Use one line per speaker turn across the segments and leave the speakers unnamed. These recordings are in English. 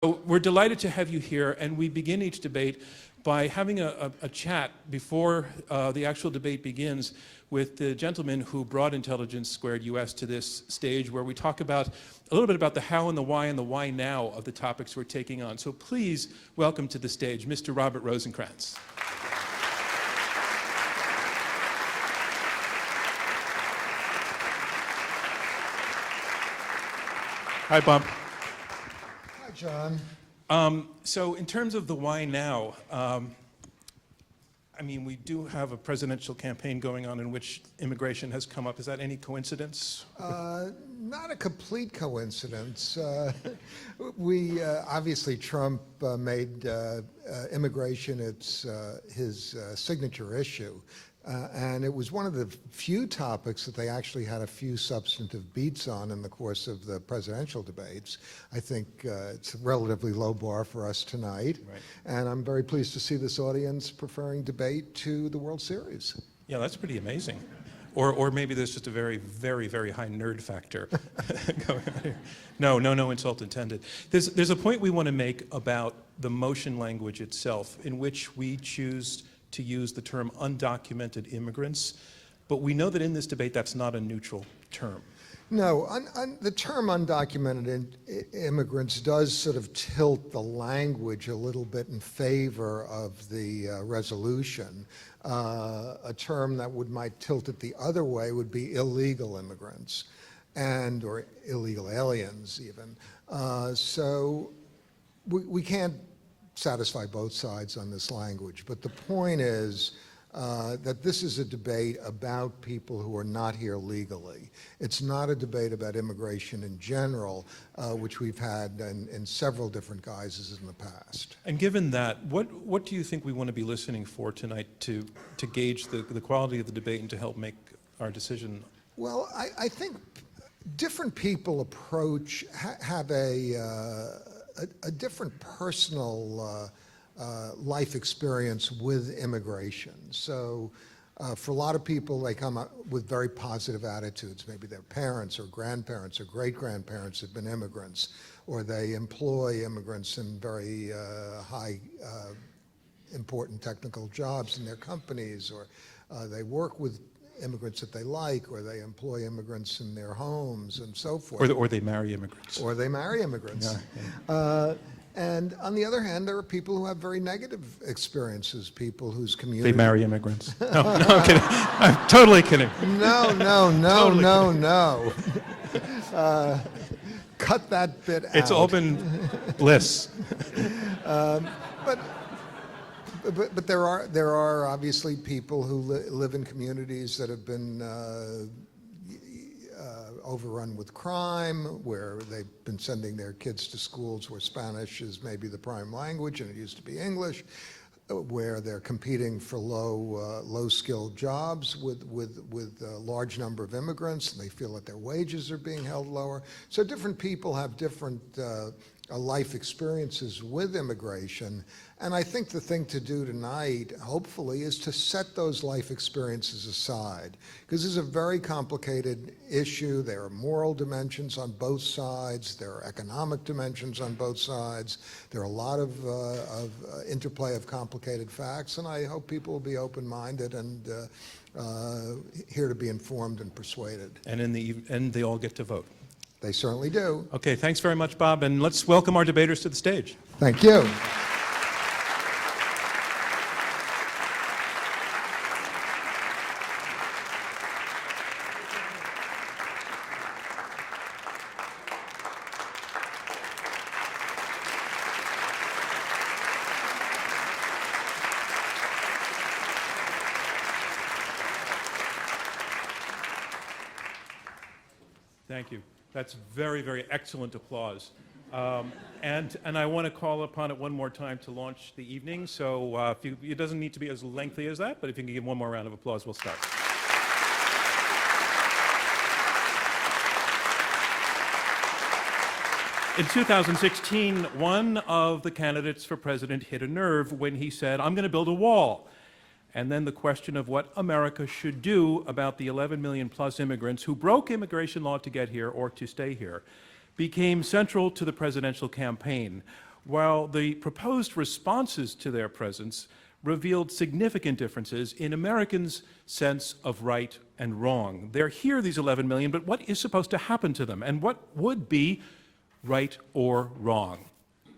We're delighted to have you here, and we begin each debate by having a chat before the actual debate begins with the gentleman who brought Intelligence Squared US to this stage, where we talk about a little bit about the how and the why now of the topics we're taking on. So please welcome to the stage Mr. Robert Rosencrantz. Hi, Bob.
Hi, John.
So in terms of the why now, I mean, we do have a presidential campaign going on in which immigration has come up. Is that any coincidence?
Not a complete coincidence. Obviously Trump made immigration his signature issue. And it was one of the few topics that they actually had a few substantive beats on in the course of the presidential debates. I think it's a relatively low bar for us tonight.
Right.
And I'm very pleased to see this audience preferring debate to the World Series.
Yeah, that's pretty amazing. Or maybe there's just a very, very, very high nerd factor going on here. No insult intended. There's a point we want to make about the motion language itself, in which we choose to use the term undocumented immigrants, but we know that in this debate that's not a neutral term.
No, the term undocumented immigrants does sort of tilt the language a little bit in favor of the resolution. A term that might tilt it the other way would be illegal immigrants, or illegal aliens even. So we can't satisfy both sides on this language, but the point is that this is a debate about people who are not here legally. It's not a debate about immigration in general, which we've had in several different guises in the past.
And given that, what do you think we want to be listening for tonight to gauge the quality of the debate and to help make our decision?
Well, I think different people have a different personal life experience with immigration. So for a lot of people, they come up with very positive attitudes. Maybe their parents or grandparents or great-grandparents have been immigrants, or they employ immigrants in very high important technical jobs in their companies, or they work with immigrants that they like, or they employ immigrants in their homes and so forth.
Or they marry immigrants.
Or they marry immigrants.
Yeah.
And on the other hand, there are people who have very negative experiences, people whose community...
They marry immigrants. No, I'm kidding. I'm totally kidding.
No.
Totally
Cut that bit out.
It's all been bliss.
But there are obviously people who live in communities that have been overrun with crime, where they've been sending their kids to schools where Spanish is maybe the prime language and it used to be English, where they're competing for low-skilled jobs with a large number of immigrants, and they feel that their wages are being held lower. So different people have different life experiences with immigration. And I think the thing to do tonight, hopefully, is to set those life experiences aside, because this is a very complicated issue. There are moral dimensions on both sides. There are economic dimensions on both sides. There are a lot of interplay of complicated facts, and I hope people will be open-minded and here to be informed and persuaded.
And in the end, they all get to vote.
They certainly do.
Okay, thanks very much, Bob, and let's welcome our debaters to the stage.
Thank you.
Thank you. That's very, very excellent applause. And I want to call upon it one more time to launch the evening. So it doesn't need to be as lengthy as that, but if you can give one more round of applause, we'll start. In 2016, one of the candidates for president hit a nerve when he said, "I'm going to build a wall." And then the question of what America should do about the 11 million plus immigrants who broke immigration law to get here or to stay here became central to the presidential campaign. while the proposed responses to their presence revealed significant differences in Americans' sense of right and wrong. They're here, these 11 million, but what is supposed to happen to them? And what would be right or wrong?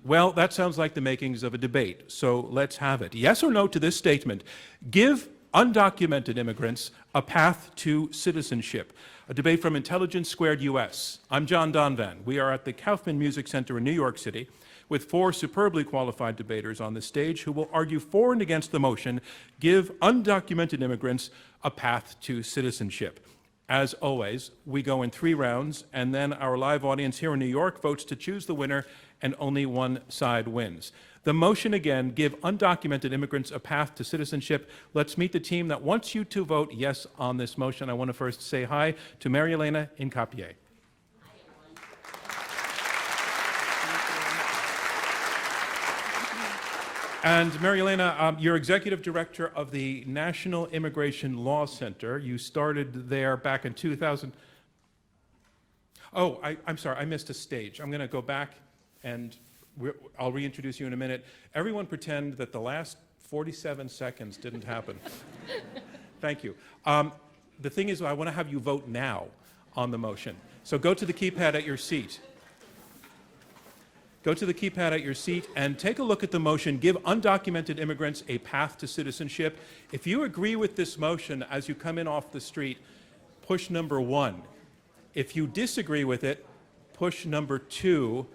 Well, that sounds like the makings of a debate, so let's have it. Yes or no to this statement: give undocumented immigrants a path to citizenship. A debate from Intelligence Squared US. I'm John Donvan. We are at the Kaufman Music Center in New York City with 4 superbly qualified debaters on the stage who will argue for and against the motion, give undocumented immigrants a path to citizenship. As always, we go in 3 rounds, and then our live audience here in New York votes to choose the winner, and only one side wins. The motion again: give undocumented immigrants a path to citizenship. Let's meet the team that wants you to vote yes on this motion. I want to first say hi to Mary Elena Incapié. And Mary Elena, you're executive director of the National Immigration Law Center. You started there back in 2000. Oh, I'm sorry, I missed a stage. I'm going to go back and I'll reintroduce you in a minute. Everyone pretend that the last 47 seconds didn't happen. Thank you. The thing is, I want to have you vote now on the motion. So go to the keypad at your seat. Go to the keypad at your seat and take a look at the motion: give undocumented immigrants a path to citizenship. If you agree with this motion as you come in off the street, push number 1. If you disagree with it, push number 2.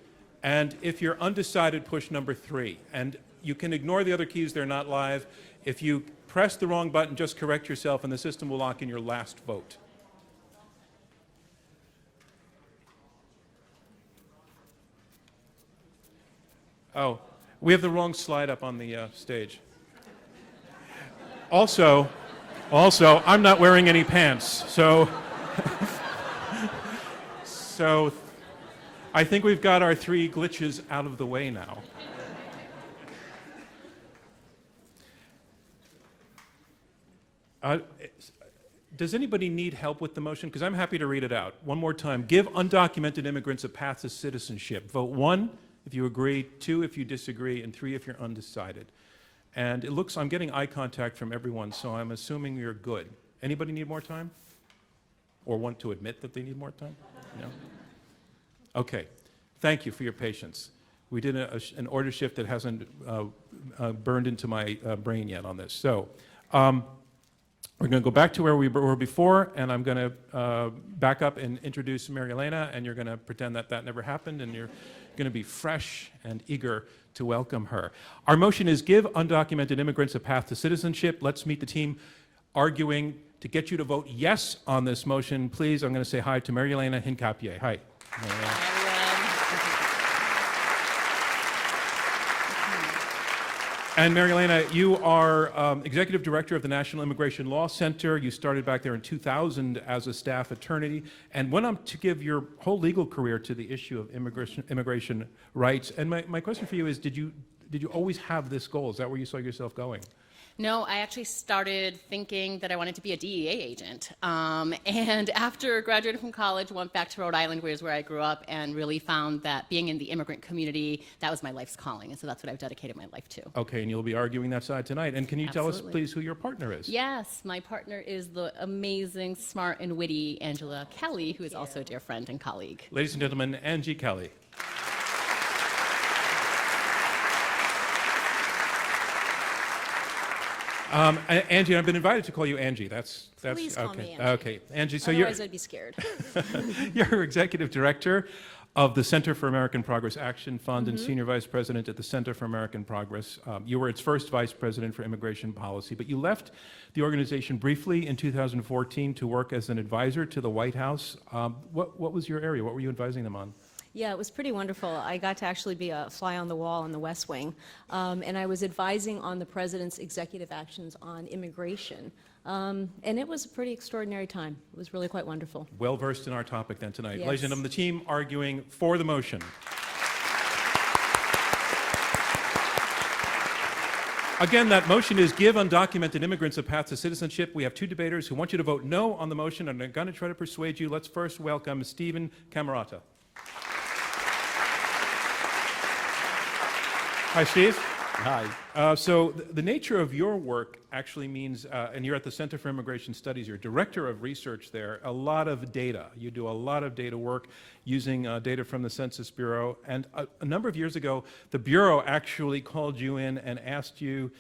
And if you're undecided, push number 3. And you can ignore the other keys, they're not live. If you press the wrong button, just correct yourself and the system will lock in your last vote. Oh, we have the wrong slide up on the stage. Also, I'm not wearing any pants, so I think we've got our 3 glitches out of the way now. Does anybody need help with the motion? Because I'm happy to read it out. One more time. Give undocumented immigrants a path to citizenship. Vote 1 if you agree, 2 if you disagree, and 3 if you're undecided. And it looks, I'm getting eye contact from everyone, so I'm assuming you're good. Anybody need more time? Or want to admit that they need more time? No? Okay, thank you for your patience. We did an order shift that hasn't burned into my brain yet on this. So we're going to go back to where we were before, and I'm going to back up and introduce Mary Elena, and you're going to pretend that that never happened, and you're going to be fresh and eager to welcome her. Our motion is give undocumented immigrants a path to citizenship. Let's meet the team arguing to get you to vote yes on this motion. Please, I'm going to say hi to Mary Elena Incapié. Hi. And Mary Elena, you are Executive Director of the National Immigration Law Center. You started back there in 2000 as a staff attorney and went on to give your whole legal career to the issue of immigration rights. And my question for you is, did you always have this goal? Is that where you saw yourself going?
No, I actually started thinking that I wanted to be a DEA agent. And after graduating from college, went back to Rhode Island, where I grew up, and really found that being in the immigrant community, that was my life's calling. And so that's what I've dedicated my life to. Okay,
and you'll be arguing that side tonight. And can you tell us, please, who your partner is?
Yes, my partner is the amazing, smart, and witty Angela Kelly, who is also a dear friend and colleague.
Ladies and gentlemen, Angie Kelly. Angie, I've been invited to call you Angie. That's
Please
okay.
Call me Angie.
Okay, Angie. So
otherwise I'd be scared.
you're executive director of the Center for American Progress Action Fund and senior vice president at the Center for American Progress. You were its first vice president for immigration policy, but you left the organization briefly in 2014 to work as an advisor to the White House. What was your area? What were you advising them on?
Yeah, it was pretty wonderful. I got to actually be a fly on the wall in the West Wing, and I was advising on the president's executive actions on immigration. And it was a pretty extraordinary time. It was really quite wonderful.
Well versed in our topic then tonight.
Yes.
Ladies and gentlemen, the team arguing for the motion. Again, that motion is give undocumented immigrants a path to citizenship. We have 2 debaters who want you to vote no on the motion, and I'm going to try to persuade you. Let's first welcome Stephen Camarata. Hi, Steve.
Hi.
So the nature of your work actually means, and you're at the Center for Immigration Studies, you're director of research there, a lot of data. You do a lot of data work using data from the Census Bureau. And a number of years ago, the Bureau actually called you in and asked you,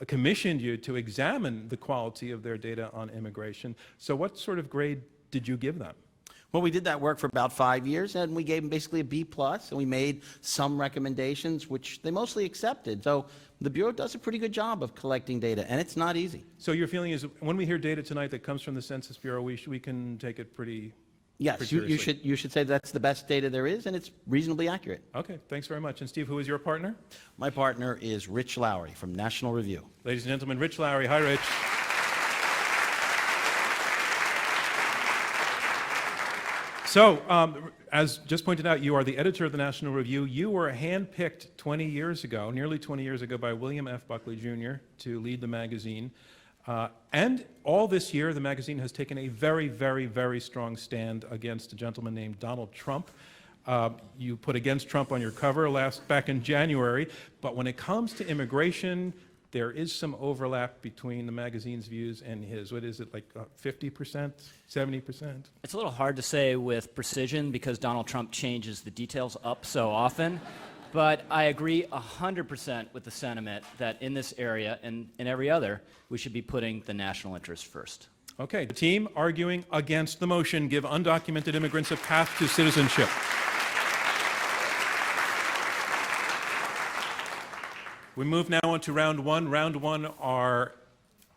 commissioned you to examine the quality of their data on immigration. So what sort of grade did you give them?
Well, we did that work for about 5 years, and we gave them basically a B+, and we made some recommendations, which they mostly accepted. So the Bureau does a pretty good job of collecting data, and it's not easy.
So your feeling is when we hear data tonight that comes from the Census Bureau, we can take it pretty
Yes, you should say that's the best data there is, and it's reasonably accurate.
Okay, thanks very much. And Steve, who is your partner?
My partner is Rich Lowry from National Review.
Ladies and gentlemen, Rich Lowry. Hi, Rich. So, as just pointed out, you are the editor of the National Review. You were handpicked 20 years ago, nearly 20 years ago, by William F. Buckley Jr. to lead the magazine. And all this year, the magazine has taken a very, very, very strong stand against a gentleman named Donald Trump. You put against Trump on your cover back in January, but when it comes to immigration, there is some overlap between the magazine's views and his. What is it, like 50%, 70%?
It's a little hard to say with precision because Donald Trump changes the details up so often. But I agree 100% with the sentiment that in this area and in every other, we should be putting the national interest first.
Okay, the team arguing against the motion, give undocumented immigrants a path to citizenship. We move now on to round one. Round one are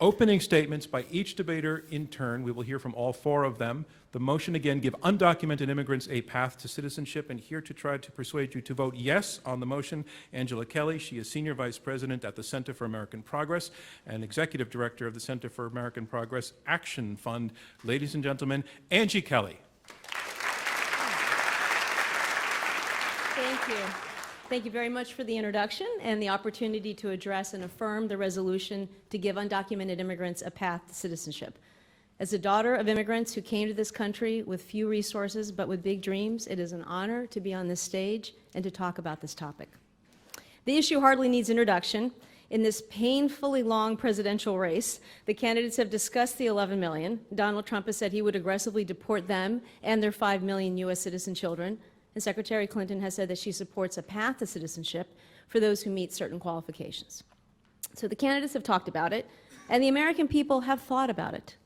opening statements by each debater in turn. We will hear from all four of them. The motion again, give undocumented immigrants a path to citizenship. And here to try to persuade you to vote yes on the motion, Angela Kelly. She is Senior Vice President at the Center for American Progress and Executive Director of the Center for American Progress Action Fund. Ladies and gentlemen, Angie Kelly.
Thank you. Thank you very much for the introduction and the opportunity to address and affirm the resolution to give undocumented immigrants a path to citizenship. As a daughter of immigrants who came to this country with few resources but with big dreams, it is an honor to be on this stage and to talk about this topic. The issue hardly needs introduction. In this painfully long presidential race, the candidates have discussed the 11 million. Donald Trump has said he would aggressively deport them and their 5 million U.S. citizen children. And Secretary Clinton has said that she supports a path to citizenship for those who meet certain qualifications. So the candidates have talked about it, and the American people have thought about it.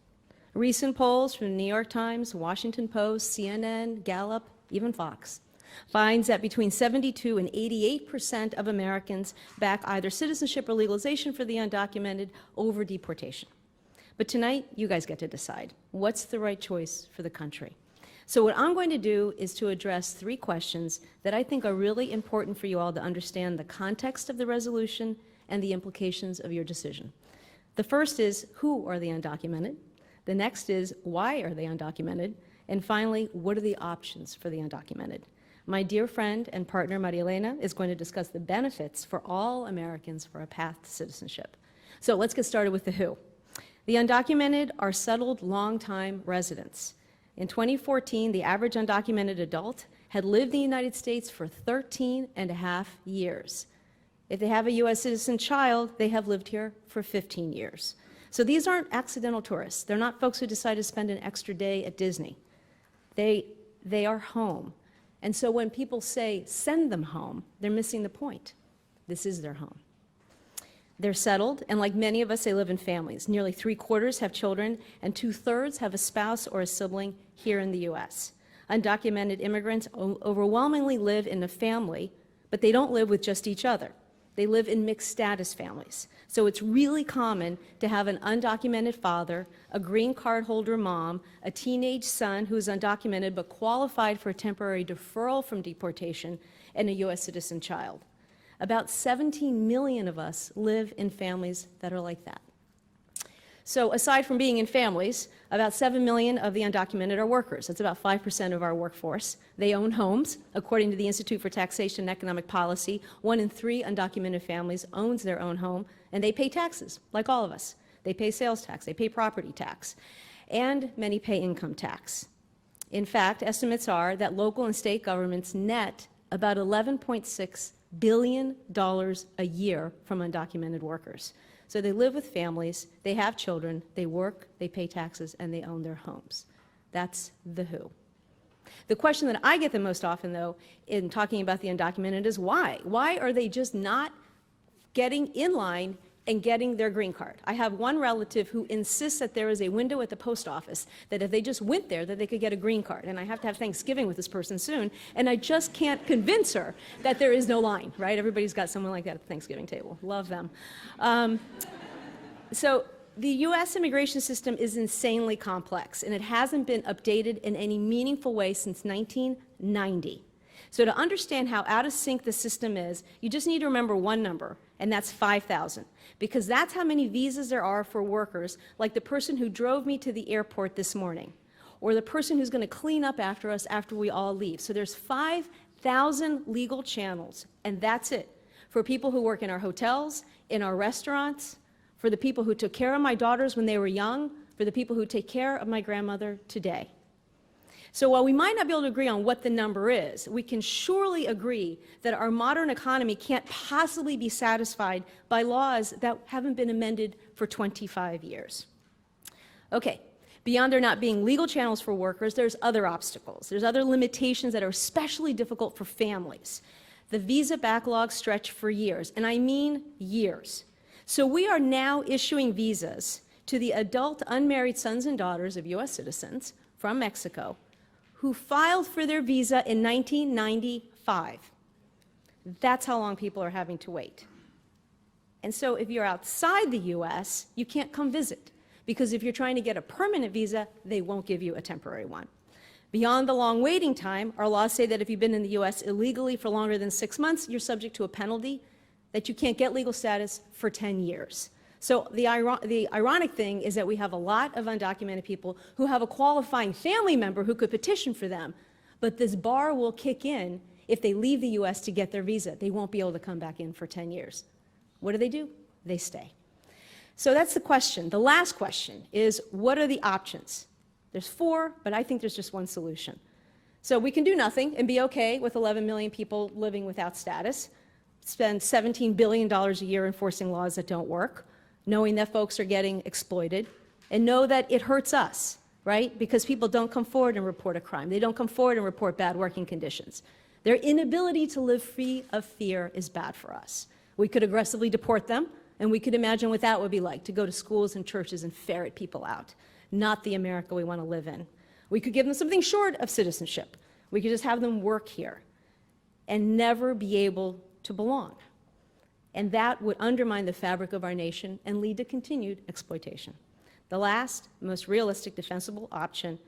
Recent polls from the New York Times, Washington Post, CNN, Gallup, even Fox, finds that between 72 and 88% of Americans back either citizenship or legalization for the undocumented over deportation. But tonight, you guys get to decide. What's the right choice for the country? So what I'm going to do is to address 3 questions that I think are really important for you all to understand the context of the resolution and the implications of your decision. The first is, who are the undocumented? The next is, why are they undocumented? And finally, what are the options for the undocumented? My dear friend and partner, Maria Elena, is going to discuss the benefits for all Americans for a path to citizenship. So let's get started with the who. The undocumented are settled, long-time residents. In 2014, the average undocumented adult had lived in the United States for 13.5 years. If they have a U.S. citizen child, they have lived here for 15 years. So these aren't accidental tourists. They're not folks who decide to spend an extra day at Disney. They are home. And so when people say, send them home, they're missing the point. This is their home. They're settled, and like many of us, they live in families. Nearly 3/4 have children, and 2/3 have a spouse or a sibling here in the U.S. Undocumented immigrants overwhelmingly live in a family, but they don't live with just each other. They live in mixed status families. So it's really common to have an undocumented father, a green card holder mom, a teenage son who's undocumented but qualified for a temporary deferral from deportation, and a U.S. citizen child. About 17 million of us live in families that are like that. So aside from being in families, about 7 million of the undocumented are workers. That's about 5% of our workforce. They own homes. According to the Institute for Taxation and Economic Policy, 1 in 3 undocumented families owns their own home, and they pay taxes, like all of us. They pay sales tax, they pay property tax, and many pay income tax. In fact, estimates are that local and state governments net about $11.6 billion a year from undocumented workers. So they live with families, they have children, they work, they pay taxes, and they own their homes. That's the who. The question that I get the most often, though, in talking about the undocumented is why? Why are they just not getting in line and getting their green card? I have one relative who insists that there is a window at the post office, that if they just went there, that they could get a green card. And I have to have Thanksgiving with this person soon, and I just can't convince her that there is no line, right? Everybody's got someone like that at the Thanksgiving table. Love them. So the U.S. immigration system is insanely complex, and it hasn't been updated in any meaningful way since 1990. So to understand how out of sync the system is, you just need to remember one number, and that's 5,000, because that's how many visas there are for workers, like the person who drove me to the airport this morning, or the person who's going to clean up after us after we all leave. So there's 5,000 legal channels, and that's it, for people who work in our hotels, in our restaurants, for the people who took care of my daughters when they were young, for the people who take care of my grandmother today. So while we might not be able to agree on what the number is, we can surely agree that our modern economy can't possibly be satisfied by laws that haven't been amended for 25 years. Okay, beyond there not being legal channels for workers, there's other obstacles. There's other limitations that are especially difficult for families. The visa backlogs stretch for years, and I mean years. So we are now issuing visas to the adult unmarried sons and daughters of U.S. citizens from Mexico who filed for their visa in 1995. That's how long people are having to wait. And so if you're outside the U.S., you can't come visit, because if you're trying to get a permanent visa, they won't give you a temporary one. Beyond the long waiting time, our laws say that if you've been in the U.S. illegally for longer than 6 months, you're subject to a penalty, that you can't get legal status for 10 years. So the ironic thing is that we have a lot of undocumented people who have a qualifying family member who could petition for them, but this bar will kick in if they leave the U.S. to get their visa. They won't be able to come back in for 10 years. What do? They stay. So that's the question. The last question is, what are the options? There's 4, but I think there's just one solution. So we can do nothing and be okay with 11 million people living without status, spend $17 billion a year enforcing laws that don't work, knowing that folks are getting exploited, and know that it hurts us, right? Because people don't come forward and report a crime. They don't come forward and report bad working conditions. Their inability to live free of fear is bad for us. We could aggressively deport them, and we could imagine what that would be like, to go to schools and churches and ferret people out. Not the America we want to live in. We could give them something short of citizenship. We could just have them work here and never be able to belong. And that would undermine the fabric of our nation and lead to continued exploitation. The last, most realistic, defensible option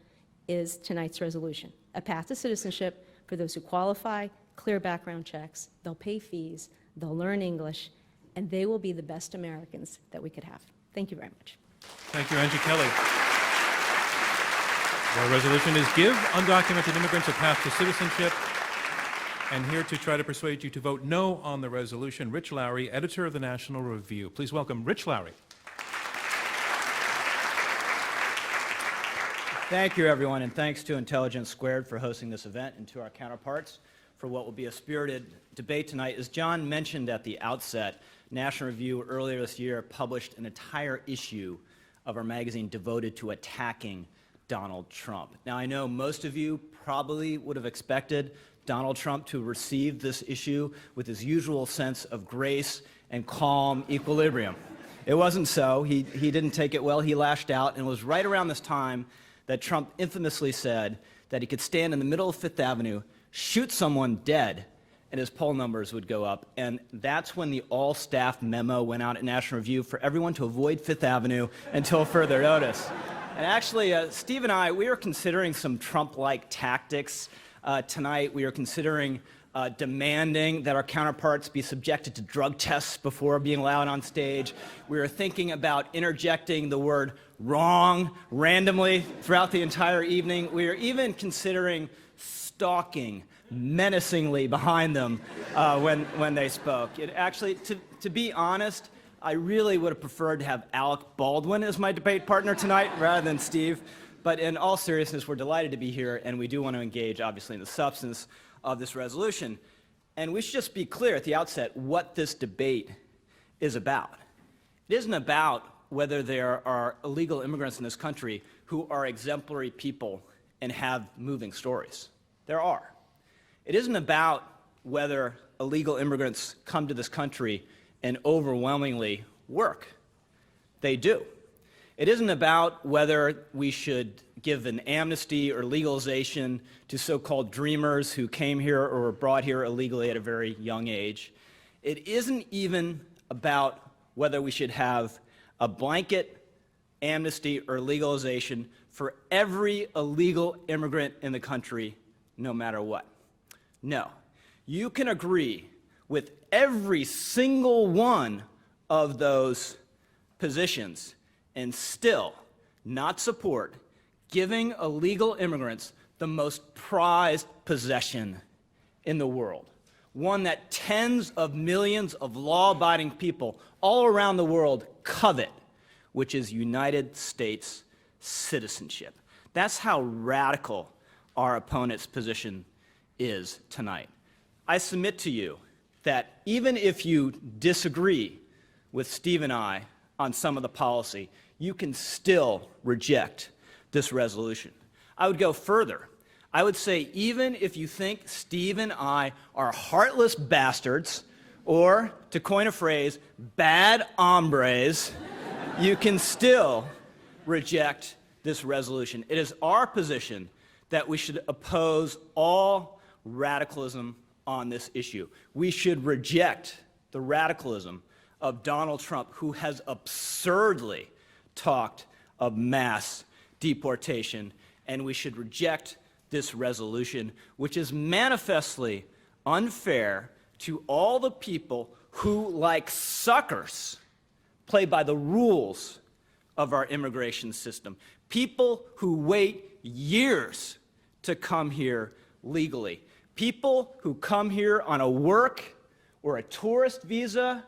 is tonight's resolution: a path to citizenship for those who qualify, clear background checks, they'll pay fees, they'll learn English, and they will be the best Americans that we could have. Thank you very much.
Thank you, Angie Kelly. The resolution is Give Undocumented Immigrants a Path to Citizenship. And here to try to persuade you to vote no on the resolution, Rich Lowry, editor of the National Review. Please welcome Rich Lowry.
Thank you, everyone, and thanks to Intelligence Squared for hosting this event, and to our counterparts for what will be a spirited debate tonight. As John mentioned at the outset, National Review earlier this year published an entire issue of our magazine devoted to attacking Donald Trump. Now, I know most of you probably would have expected Donald Trump to receive this issue with his usual sense of grace and calm equilibrium. It wasn't so. He didn't take it well. He lashed out, and it was right around this time that Trump infamously said that he could stand in the middle of Fifth Avenue, shoot someone dead, and his poll numbers would go up. And that's when the all-staff memo went out at National Review for everyone to avoid Fifth Avenue until further notice. And actually, Steve and I, we are considering some Trump-like tactics tonight. We are considering demanding that our counterparts be subjected to drug tests before being allowed on stage. We are thinking about interjecting the word wrong randomly throughout the entire evening. We are even considering stalking menacingly behind them when they spoke. It actually, to be honest, I really would have preferred to have Alec Baldwin as my debate partner tonight rather than Steve. But in all seriousness, we're delighted to be here, and we do want to engage, obviously, in the substance of this resolution. And we should just be clear at the outset what this debate is about. It isn't about whether there are illegal immigrants in this country who are exemplary people and have moving stories. There are. It isn't about whether illegal immigrants come to this country and overwhelmingly work. They do. It isn't about whether we should give an amnesty or legalization to so-called dreamers who came here or were brought here illegally at a very young age. It isn't even about whether we should have a blanket amnesty or legalization for every illegal immigrant in the country, no matter what. No. You can agree with every single one of those positions and still not support giving illegal immigrants the most prized possession in the world, one that tens of millions of law-abiding people all around the world covet, which is United States citizenship. That's how radical our opponent's position is tonight. I submit to you that even if you disagree with Steve and I on some of the policy, you can still reject this resolution. I would go further. I would say even if you think Steve and I are heartless bastards, or, to coin a phrase, bad hombres, you can still reject this resolution. It is our position that we should oppose all radicalism on this issue. We should reject the radicalism of Donald Trump, who has absurdly talked of mass deportation, and we should reject this resolution, which is manifestly unfair to all the people who, like suckers, play by the rules of our immigration system. People who wait years to come here legally. People who come here on a work or a tourist visa,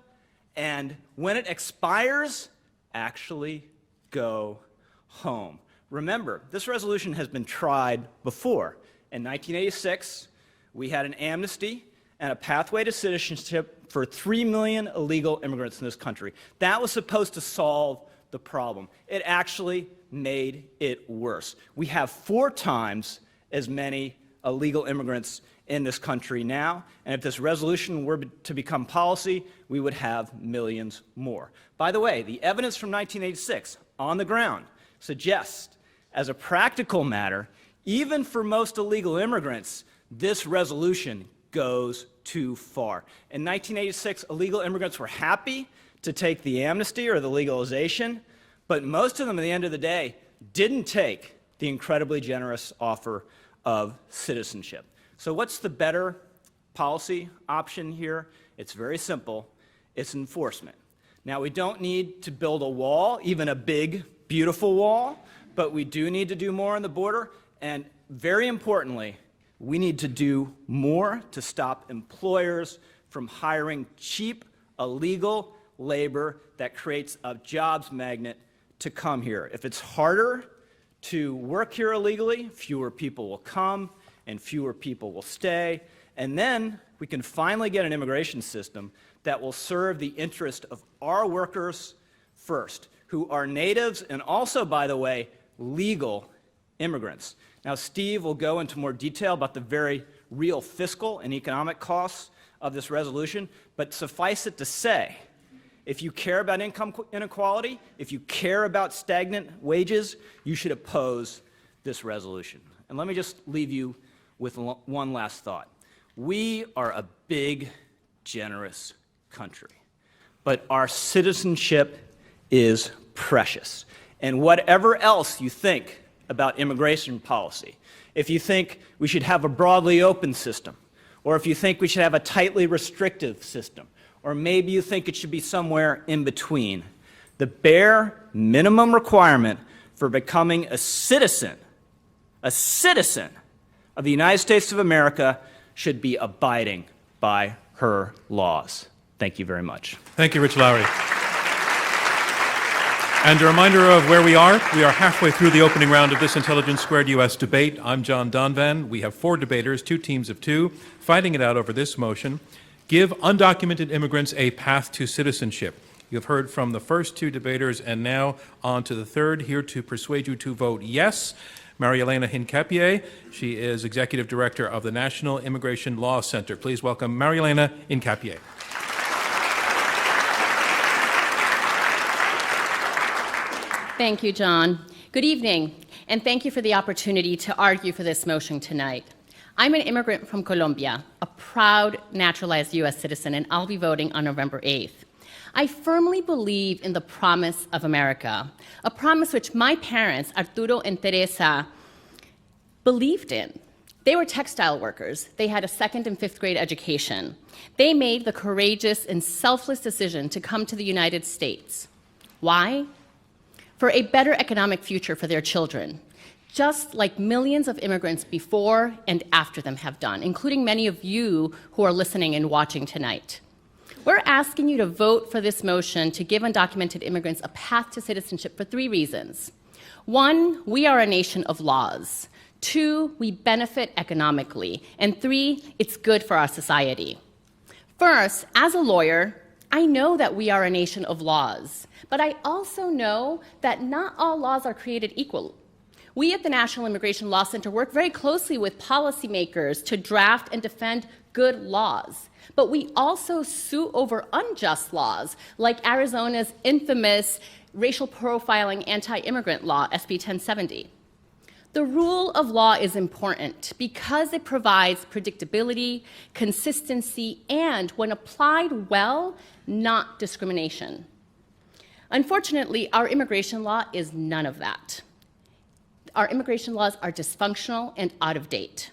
and when it expires, actually go home. Remember, this resolution has been tried before. In 1986, we had an amnesty and a pathway to citizenship for 3 million illegal immigrants in this country. That was supposed to solve the problem. It actually made it worse. We have 4 times as many illegal immigrants in this country now, and if this resolution were to become policy, we would have millions more. By the way, the evidence from 1986 on the ground suggests, as a practical matter, even for most illegal immigrants, this resolution goes too far. In 1986, illegal immigrants were happy to take the amnesty or the legalization, but most of them, at the end of the day, didn't take the incredibly generous offer of citizenship. So what's the better policy option here? It's very simple. It's enforcement. Now, we don't need to build a wall, even a big, beautiful wall, but we do need to do more on the border, and very importantly, we need to do more to stop employers from hiring cheap, illegal labor that creates a jobs magnet to come here. If it's harder to work here illegally, fewer people will come and fewer people will stay, and then we can finally get an immigration system that will serve the interest of our workers first, who are natives and also, by the way, legal immigrants. Now, Steve will go into more detail about the very real fiscal and economic costs of this resolution, but suffice it to say, if you care about income inequality, if you care about stagnant wages, you should oppose this resolution. And let me just leave you with one last thought. We are a big, generous country, but our citizenship is precious. And whatever else you think about immigration policy, if you think we should have a broadly open system, or if you think we should have a tightly restrictive system, or maybe you think it should be somewhere in between, the bare minimum requirement for becoming a citizen of the United States of America should be abiding by her laws. Thank you very much.
Thank you, Rich Lowry. And a reminder of where we are. We are halfway through the opening round of this Intelligence Squared U.S. debate. I'm John Donvan. We have 4 debaters, 2 teams of 2, fighting it out over this motion: give undocumented immigrants a path to citizenship. You've heard from the first 2 debaters, and now on to the third, here to persuade you to vote yes, Maria-Elena Hincapié. She is Executive Director of the National Immigration Law Center. Please welcome Maria-Elena Hincapié.
Thank you, John. Good evening, and thank you for the opportunity to argue for this motion tonight. I'm an immigrant from Colombia, a proud naturalized U.S. citizen, and I'll be voting on November 8th. I firmly believe in the promise of America, a promise which my parents, Arturo and Teresa, believed in. They were textile workers. They had a 2nd and 5th grade education. They made the courageous and selfless decision to come to the United States. Why? For a better economic future for their children, just like millions of immigrants before and after them have done, including many of you who are listening and watching tonight. We're asking you to vote for this motion to give undocumented immigrants a path to citizenship for 3 reasons. 1, we are a nation of laws. 2, we benefit economically. And 3, it's good for our society. First, as a lawyer, I know that we are a nation of laws, but I also know that not all laws are created equal. We at the National Immigration Law Center work very closely with policymakers to draft and defend good laws, but we also sue over unjust laws, like Arizona's infamous racial profiling anti-immigrant law, SB 1070. The rule of law is important because it provides predictability, consistency, and, when applied well, not discrimination. Unfortunately, our immigration law is none of that. Our immigration laws are dysfunctional and out of date.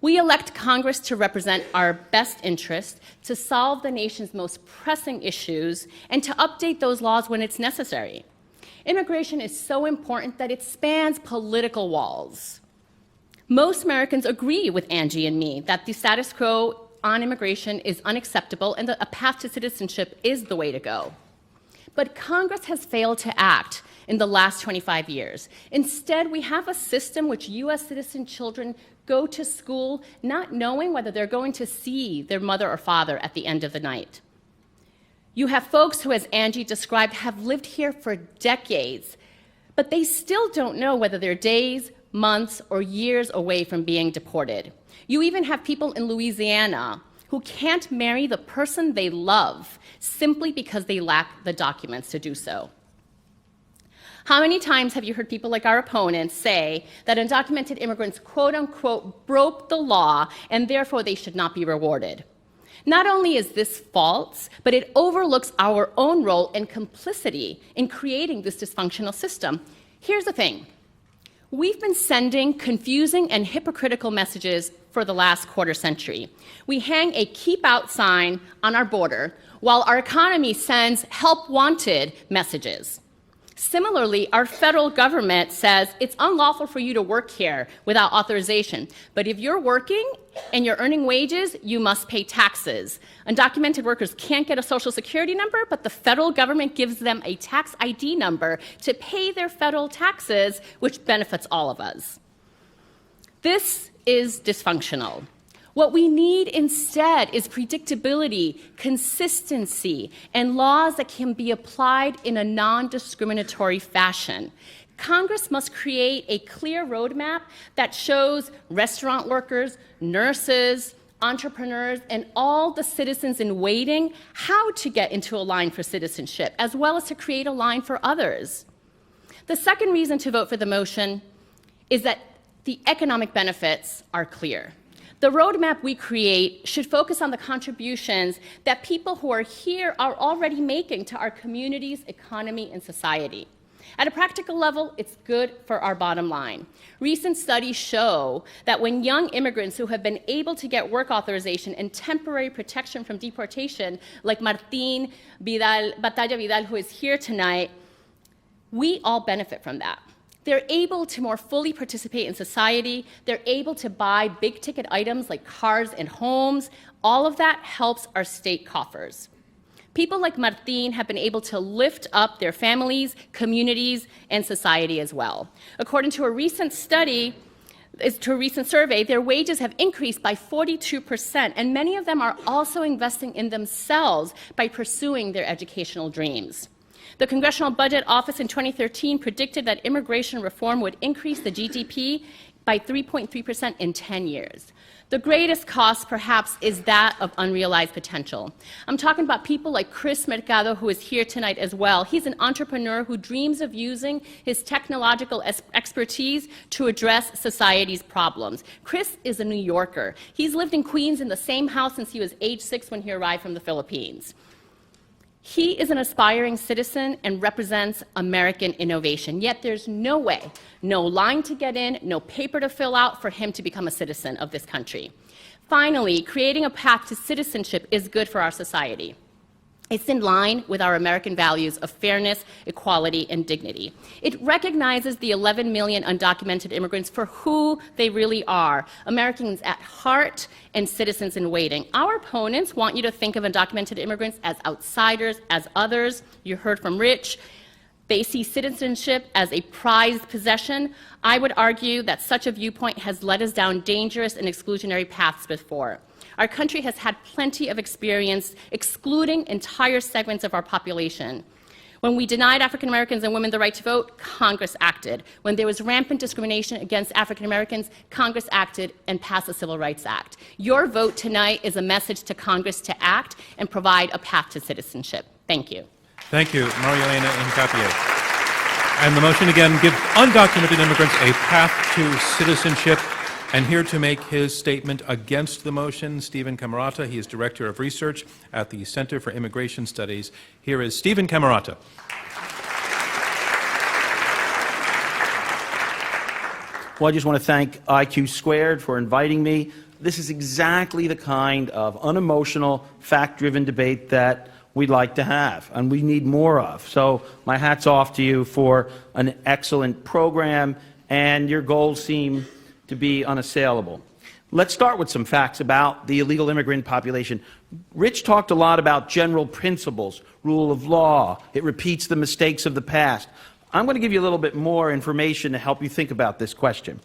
We elect Congress to represent our best interests, to solve the nation's most pressing issues, and to update those laws when it's necessary. Immigration is so important that it spans political walls. Most Americans agree with Angie and me that the status quo on immigration is unacceptable and that a path to citizenship is the way to go. But Congress has failed to act in the last 25 years. Instead, we have a system which U.S. citizen children go to school not knowing whether they're going to see their mother or father at the end of the night. You have folks who, as Angie described, have lived here for decades, but they still don't know whether they're days, months, or years away from being deported. You even have people in Louisiana who can't marry the person they love simply because they lack the documents to do so. How many times have you heard people like our opponents say that undocumented immigrants, quote unquote, broke the law and therefore they should not be rewarded? Not only is this false, but it overlooks our own role and complicity in creating this dysfunctional system. Here's the thing. We've been sending confusing and hypocritical messages for the last quarter century. We hang a keep out sign on our border while our economy sends help wanted messages. Similarly, our federal government says it's unlawful for you to work here without authorization. But if you're working and you're earning wages, you must pay taxes. Undocumented workers can't get a Social Security number, but the federal government gives them a tax ID number to pay their federal taxes, which benefits all of us. This is dysfunctional. What we need instead is predictability, consistency, and laws that can be applied in a non-discriminatory fashion. Congress must create a clear roadmap that shows restaurant workers, nurses, entrepreneurs, and all the citizens in waiting how to get into a line for citizenship, as well as to create a line for others. The second reason to vote for the motion is that the economic benefits are clear. The roadmap we create should focus on the contributions that people who are here are already making to our communities, economy, and society. At a practical level, it's good for our bottom line. Recent studies show that when young immigrants who have been able to get work authorization and temporary protection from deportation, like Martín Batalla Vidal, who is here tonight, we all benefit from that. They're able to more fully participate in society. They're able to buy big-ticket items like cars and homes. All of that helps our state coffers. People like Martin have been able to lift up their families, communities, and society as well. According to a recent survey, their wages have increased by 42%, and many of them are also investing in themselves by pursuing their educational dreams. The Congressional Budget Office in 2013 predicted that immigration reform would increase the GDP by 3.3% in 10 years. The greatest cost, perhaps, is that of unrealized potential. I'm talking about people like Chris Mercado, who is here tonight as well. He's an entrepreneur who dreams of using his technological expertise to address society's problems. Chris is a New Yorker. He's lived in Queens in the same house since he was age 6 when he arrived from the Philippines. He is an aspiring citizen and represents American innovation, yet there's no way, no line to get in, no paper to fill out for him to become a citizen of this country. Finally, creating a path to citizenship is good for our society. It's in line with our American values of fairness, equality, and dignity. It recognizes the 11 million undocumented immigrants for who they really are, Americans at heart and citizens in waiting. Our opponents want you to think of undocumented immigrants as outsiders, as others. You heard from Rich. They see citizenship as a prized possession. I would argue that such a viewpoint has led us down dangerous and exclusionary paths before. Our country has had plenty of experience excluding entire segments of our population. When we denied African Americans and women the right to vote, Congress acted. When there was rampant discrimination against African Americans, Congress acted and passed the Civil Rights Act. Your vote tonight is a message to Congress to act and provide a path to citizenship. Thank you.
Thank you, Marielena Incapié. And the motion again, give undocumented immigrants a path to citizenship. And here to make his statement against the motion, Stephen Camarata. He is Director of Research at the Center for Immigration Studies. Here is Stephen Camarata.
Well, I just want to thank IQ Squared for inviting me. This is exactly the kind of unemotional, fact-driven debate that we'd like to have, and we need more of. So my hat's off to you for an excellent program, and your goals seem to be unassailable. Let's start with some facts about the illegal immigrant population. Rich talked a lot about general principles, rule of law. It repeats the mistakes of the past. I'm going to give you a little bit more information to help you think about this question.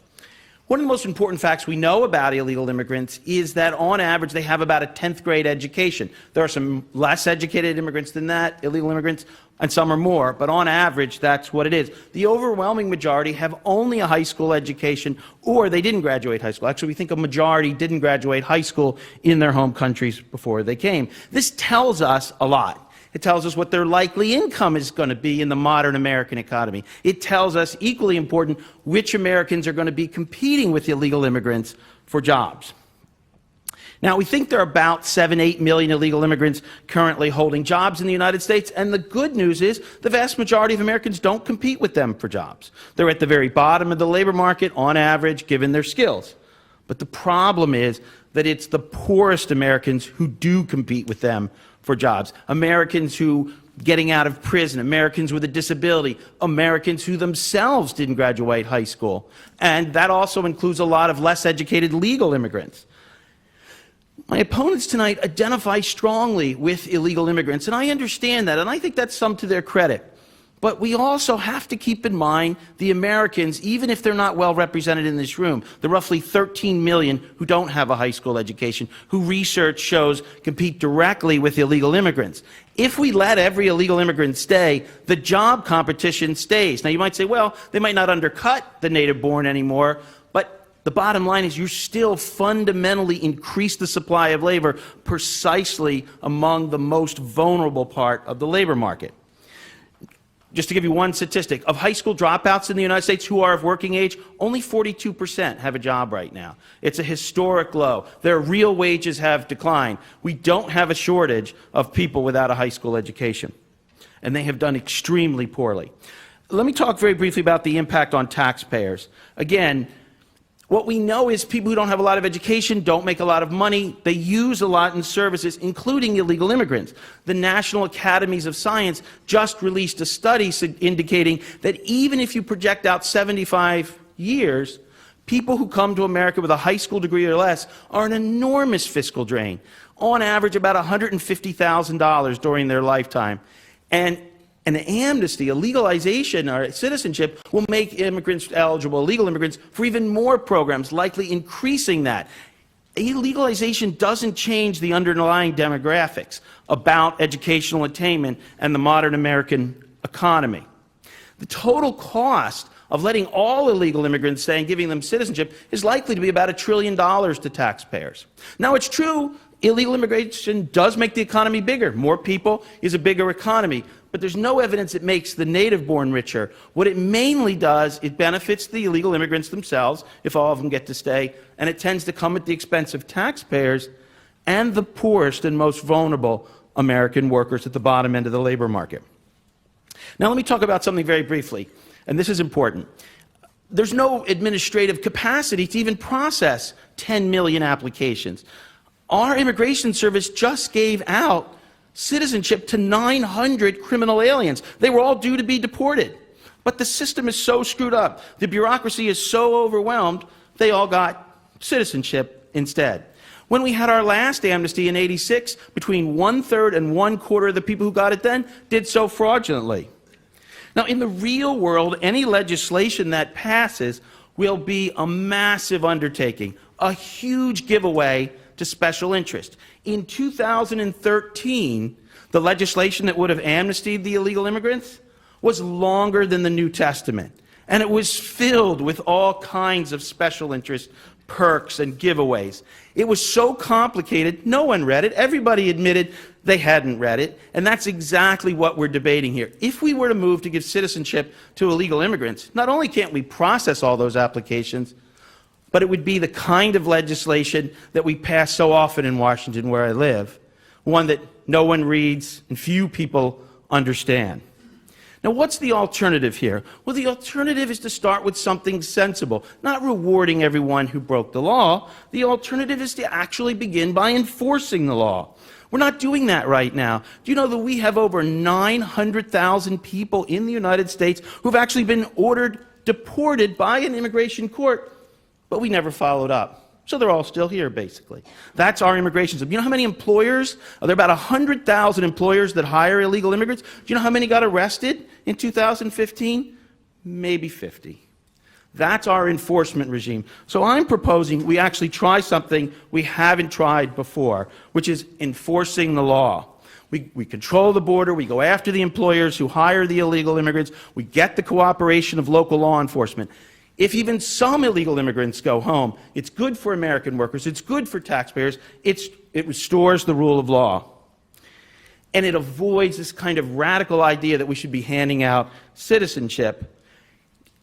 One of the most important facts we know about illegal immigrants is that on average they have about a 10th grade education. There are some less educated immigrants than that, illegal immigrants, and some are more, but on average that's what it is. The overwhelming majority have only a high school education or they didn't graduate high school. Actually, we think a majority didn't graduate high school in their home countries before they came. This tells us a lot. It tells us what their likely income is going to be in the modern American economy. It tells us, equally important, which Americans are going to be competing with illegal immigrants for jobs. Now, we think there are about 7-8 million illegal immigrants currently holding jobs in the United States, and the good news is the vast majority of Americans don't compete with them for jobs. They're at the very bottom of the labor market, on average, given their skills. But the problem is that it's the poorest Americans who do compete with them for jobs. Americans who getting out of prison, Americans with a disability, Americans who themselves didn't graduate high school. And that also includes a lot of less educated legal immigrants. My opponents tonight identify strongly with illegal immigrants, and I understand that, and I think that's some to their credit. But we also have to keep in mind the Americans, even if they're not well represented in this room, the roughly 13 million who don't have a high school education, who research shows compete directly with illegal immigrants. If we let every illegal immigrant stay, the job competition stays. Now you might say, well, they might not undercut the native-born anymore, but the bottom line is you still fundamentally increase the supply of labor precisely among the most vulnerable part of the labor market. Just to give you one statistic, of high school dropouts in the United States who are of working age, only 42% have a job right now. It's a historic low. Their real wages have declined. We don't have a shortage of people without a high school education, and they have done extremely poorly. Let me talk very briefly about the impact on taxpayers. Again, what we know is people who don't have a lot of education don't make a lot of money. They use a lot in services, including illegal immigrants. The National Academies of Science just released a study indicating that even if you project out 75 years, People who come to America with a high school degree or less are an enormous fiscal drain, on average about $150,000 during their lifetime. And an amnesty, a legalization, or citizenship will make immigrants eligible, illegal immigrants, for even more programs, likely increasing that. Legalization doesn't change the underlying demographics about educational attainment and the modern American economy. The total cost of letting all illegal immigrants stay and giving them citizenship is likely to be about $1 trillion to taxpayers. Now, it's true, illegal immigration does make the economy bigger. More people is a bigger economy. But there's no evidence it makes the native-born richer. What it mainly does, it benefits the illegal immigrants themselves, if all of them get to stay, and it tends to come at the expense of taxpayers and the poorest and most vulnerable American workers at the bottom end of the labor market. Now let me talk about something very briefly, and this is important. There's no administrative capacity to even process 10 million applications. Our immigration service just gave out citizenship to 900 criminal aliens. They were all due to be deported. But the system is so screwed up, the bureaucracy is so overwhelmed, they all got citizenship instead. When we had our last amnesty in '86, between 1/3 and 1/4 of the people who got it then did so fraudulently. Now, in the real world, any legislation that passes will be a massive undertaking, a huge giveaway to special interest. In 2013, the legislation that would have amnestied the illegal immigrants was longer than the New Testament, and it was filled with all kinds of special interest perks and giveaways. It was so complicated, no one read it. Everybody admitted they hadn't read it, and that's exactly what we're debating here. If we were to move to give citizenship to illegal immigrants, not only can't we process all those applications, but it would be the kind of legislation that we pass so often in Washington, where I live, one that no one reads and few people understand. Now, what's the alternative here? Well, the alternative is to start with something sensible, not rewarding everyone who broke the law. The alternative is to actually begin by enforcing the law. We're not doing that right now. Do you know that we have over 900,000 people in the United States who've actually been ordered deported by an immigration court, but we never followed up. So they're all still here, basically. That's our immigration system. You know how many employers? There are about 100,000 employers that hire illegal immigrants. Do you know how many got arrested in 2015? Maybe 50. That's our enforcement regime. So I'm proposing we actually try something we haven't tried before, which is enforcing the law. We control the border, we go after the employers who hire the illegal immigrants, we get the cooperation of local law enforcement. If even some illegal immigrants go home, it's good for American workers, it's good for taxpayers, it restores the rule of law. And it avoids this kind of radical idea that we should be handing out citizenship.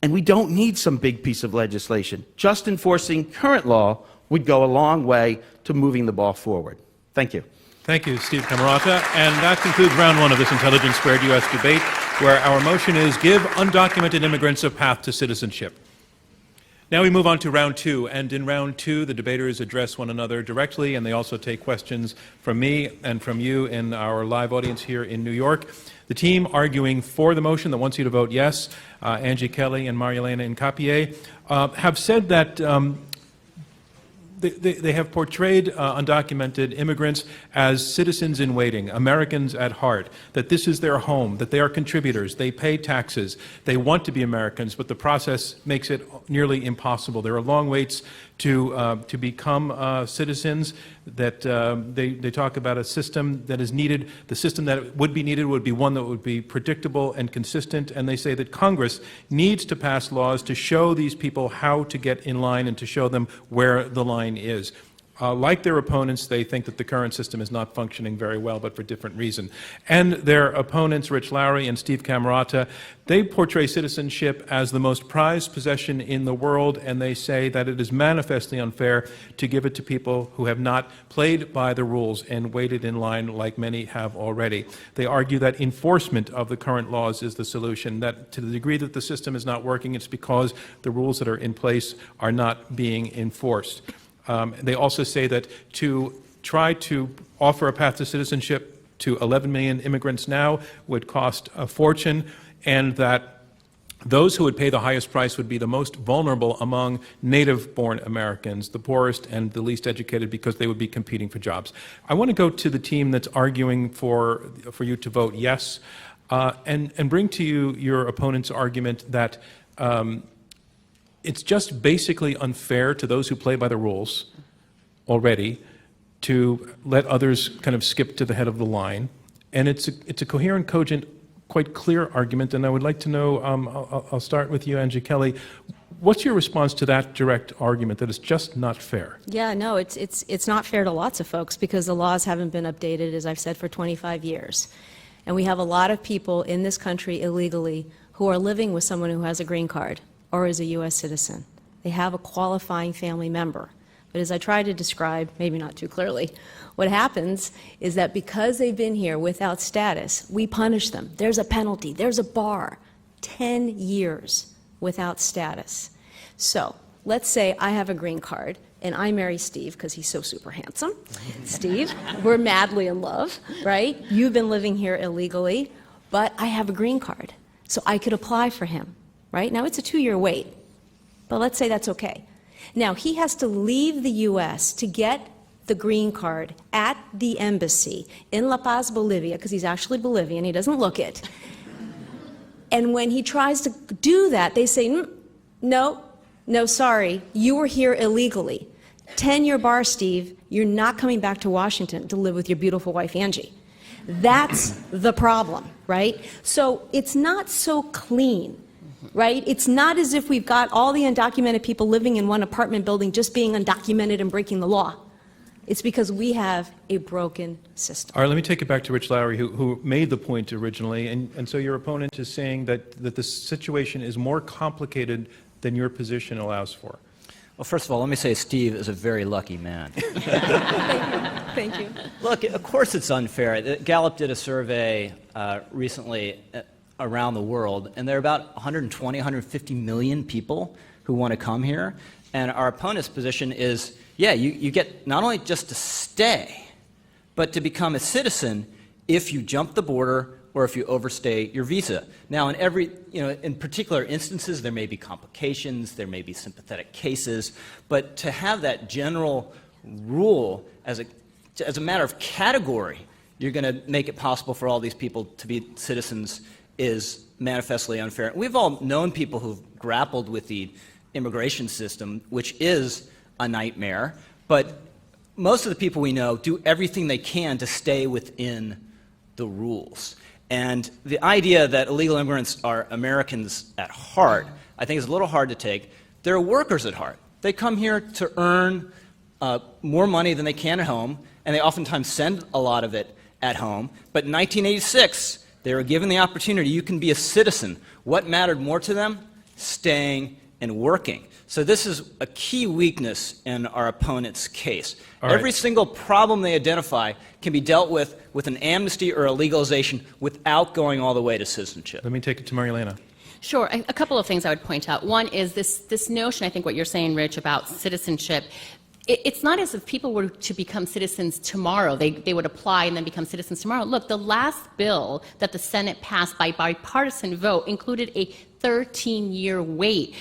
And we don't need some big piece of legislation. Just enforcing current law would go a long way to moving the ball forward. Thank you.
Thank you, Steve Camarota. And that concludes round one of this Intelligence Squared U.S. debate, where our motion is give undocumented immigrants a path to citizenship. Now we move on to round two, and in round two, the debaters address one another directly, and they also take questions from me and from you in our live audience here in New York. The team arguing for the motion that wants you to vote yes, Angie Kelly and Marielena Incapié, have said that they have portrayed undocumented immigrants as citizens in waiting, Americans at heart, that this is their home, that they are contributors, they pay taxes, they want to be Americans, but the process makes it nearly impossible. There are long waits to become citizens, that they talk about a system that is needed. The system that would be needed would be one that would be predictable and consistent, and they say that Congress needs to pass laws to show these people how to get in line and to show them where the line is. Like their opponents, they think that the current system is not functioning very well, but for different reason. And their opponents, Rich Lowry and Steve Camarota, they portray citizenship as the most prized possession in the world, and they say that it is manifestly unfair to give it to people who have not played by the rules and waited in line like many have already. They argue that enforcement of the current laws is the solution, that to the degree that the system is not working, it's because the rules that are in place are not being enforced. They also say that to try to offer a path to citizenship to 11 million immigrants now would cost a fortune, and that those who would pay the highest price would be the most vulnerable among native-born Americans, the poorest and the least educated, because they would be competing for jobs. I want to go to the team that's arguing for you to vote yes, and bring to you your opponent's argument that it's just basically unfair to those who play by the rules already to let others kind of skip to the head of the line. And it's a coherent, cogent, quite clear argument, and I would like to know, I'll start with you, Angie Kelly. What's your response to that direct argument, that it's just not fair?
Yeah, no, it's not fair to lots of folks because the laws haven't been updated, as I've said, for 25 years. And we have a lot of people in this country illegally who are living with someone who has a green card or is a U.S. citizen. They have a qualifying family member. But as I try to describe, maybe not too clearly, what happens is that because they've been here without status, we punish them. There's a penalty, there's a bar, 10 years without status. So let's say I have a green card and I marry Steve because he's so super handsome. Steve, we're madly in love, right? You've been living here illegally, but I have a green card. So I could apply for him, right? Now it's a 2-year wait, but let's say that's okay. Now, he has to leave the U.S. to get the green card at the embassy in La Paz, Bolivia, because he's actually Bolivian, he doesn't look it. And when he tries to do that, they say, no, sorry, you were here illegally. 10-year bar, Steve, you're not coming back to Washington to live with your beautiful wife, Angie. That's the problem, right? So it's not so clean. Right? It's not as if we've got all the undocumented people living in one apartment building just being undocumented and breaking the law. It's because we have a broken system.
All right, let me take it back to Rich Lowry, who made the point originally. And so your opponent is saying that the situation is more complicated than your position allows for.
Well, first of all, let me say Steve is a very lucky man.
Thank you.
Look, of course it's unfair. Gallup did a survey recently around the world, and there are about 120, 150 million people who want to come here. And our opponent's position is, yeah, you get not only just to stay, but to become a citizen if you jump the border or if you overstay your visa. Now, in particular instances, there may be complications, there may be sympathetic cases, but to have that general rule as a matter of category, you're going to make it possible for all these people to be citizens is manifestly unfair. We've all known people who've grappled with the immigration system, which is a nightmare, but most of the people we know do everything they can to stay within the rules. And the idea that illegal immigrants are Americans at heart, I think is a little hard to take. They're workers at heart. They come here to earn more money than they can at home, and they oftentimes send a lot of it at home. But in 1986, they were given the opportunity, you can be a citizen. What mattered more to them? Staying and working. So this is a key weakness in our opponent's case. Every single problem they identify can be dealt with an amnesty or a legalization without going all the way to citizenship.
Let me take it to Marielena.
Sure. A couple of things I would point out. One is this notion, I think what you're saying, Rich, about citizenship. It's not as if people were to become citizens tomorrow. They would apply and then become citizens tomorrow. Look, the last bill that the Senate passed by bipartisan vote included a 13-year wait.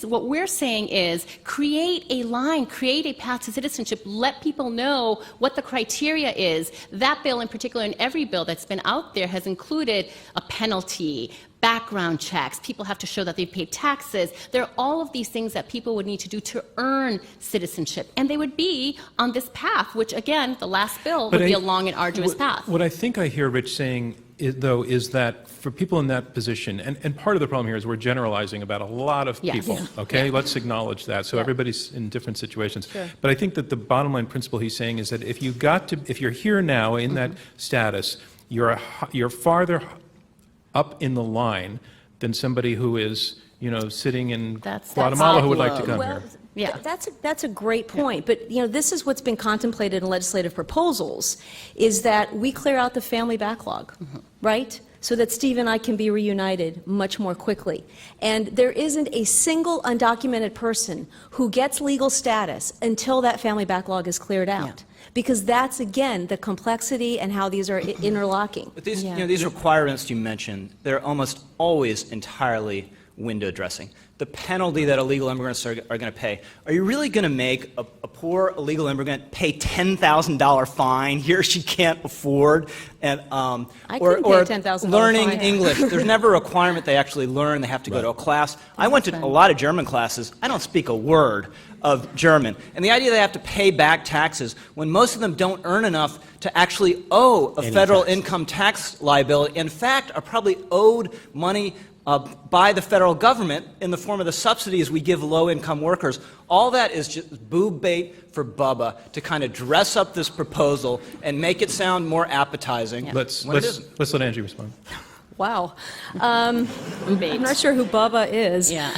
What we're saying is create a line, create a path to citizenship, let people know what the criteria is. That bill in particular, and every bill that's been out there, has included a penalty, background checks, people have to show that they've paid taxes. There are all of these things that people would need to do to earn citizenship, and they would be on this path, which again, the last bill would be a long and arduous path.
What I think I hear Rich saying, is that for people in that position, and part of the problem here is we're generalizing about a lot of people, okay? Yeah. Let's acknowledge that. So everybody's in different situations.
Sure.
But I think that the bottom line principle he's saying is that if you're here now in that status, you're farther up in the line than somebody who is, sitting in Guatemala who would like to come here.
Yeah, that's a great point. But this is what's been contemplated in legislative proposals, is that we clear out the family backlog, right? So that Steve and I can be reunited much more quickly. And there isn't a single undocumented person who gets legal status until that family backlog is cleared out. Yeah. Because that's, again, the complexity and how these are interlocking.
But these requirements you mentioned, they're almost always entirely window dressing. The penalty that illegal immigrants are going to pay. Are you really going to make a poor illegal immigrant pay $10,000 fine he or she can't afford? And,
I couldn't pay a $10,000
learning
fine.
English. There's never a requirement they actually learn. They have to go to a class. I went to a lot of German classes. I don't speak a word of German. And the idea they have to pay back taxes when most of them don't earn enough to actually owe a federal income tax liability, in fact, are probably owed money by the federal government in the form of the subsidies we give low-income workers. All that is just boob bait for Bubba to kind of dress up this proposal and make it sound more appetizing.
Let's
when it isn't.
let Angie respond.
Wow. I'm not sure who Bubba is.
Yeah.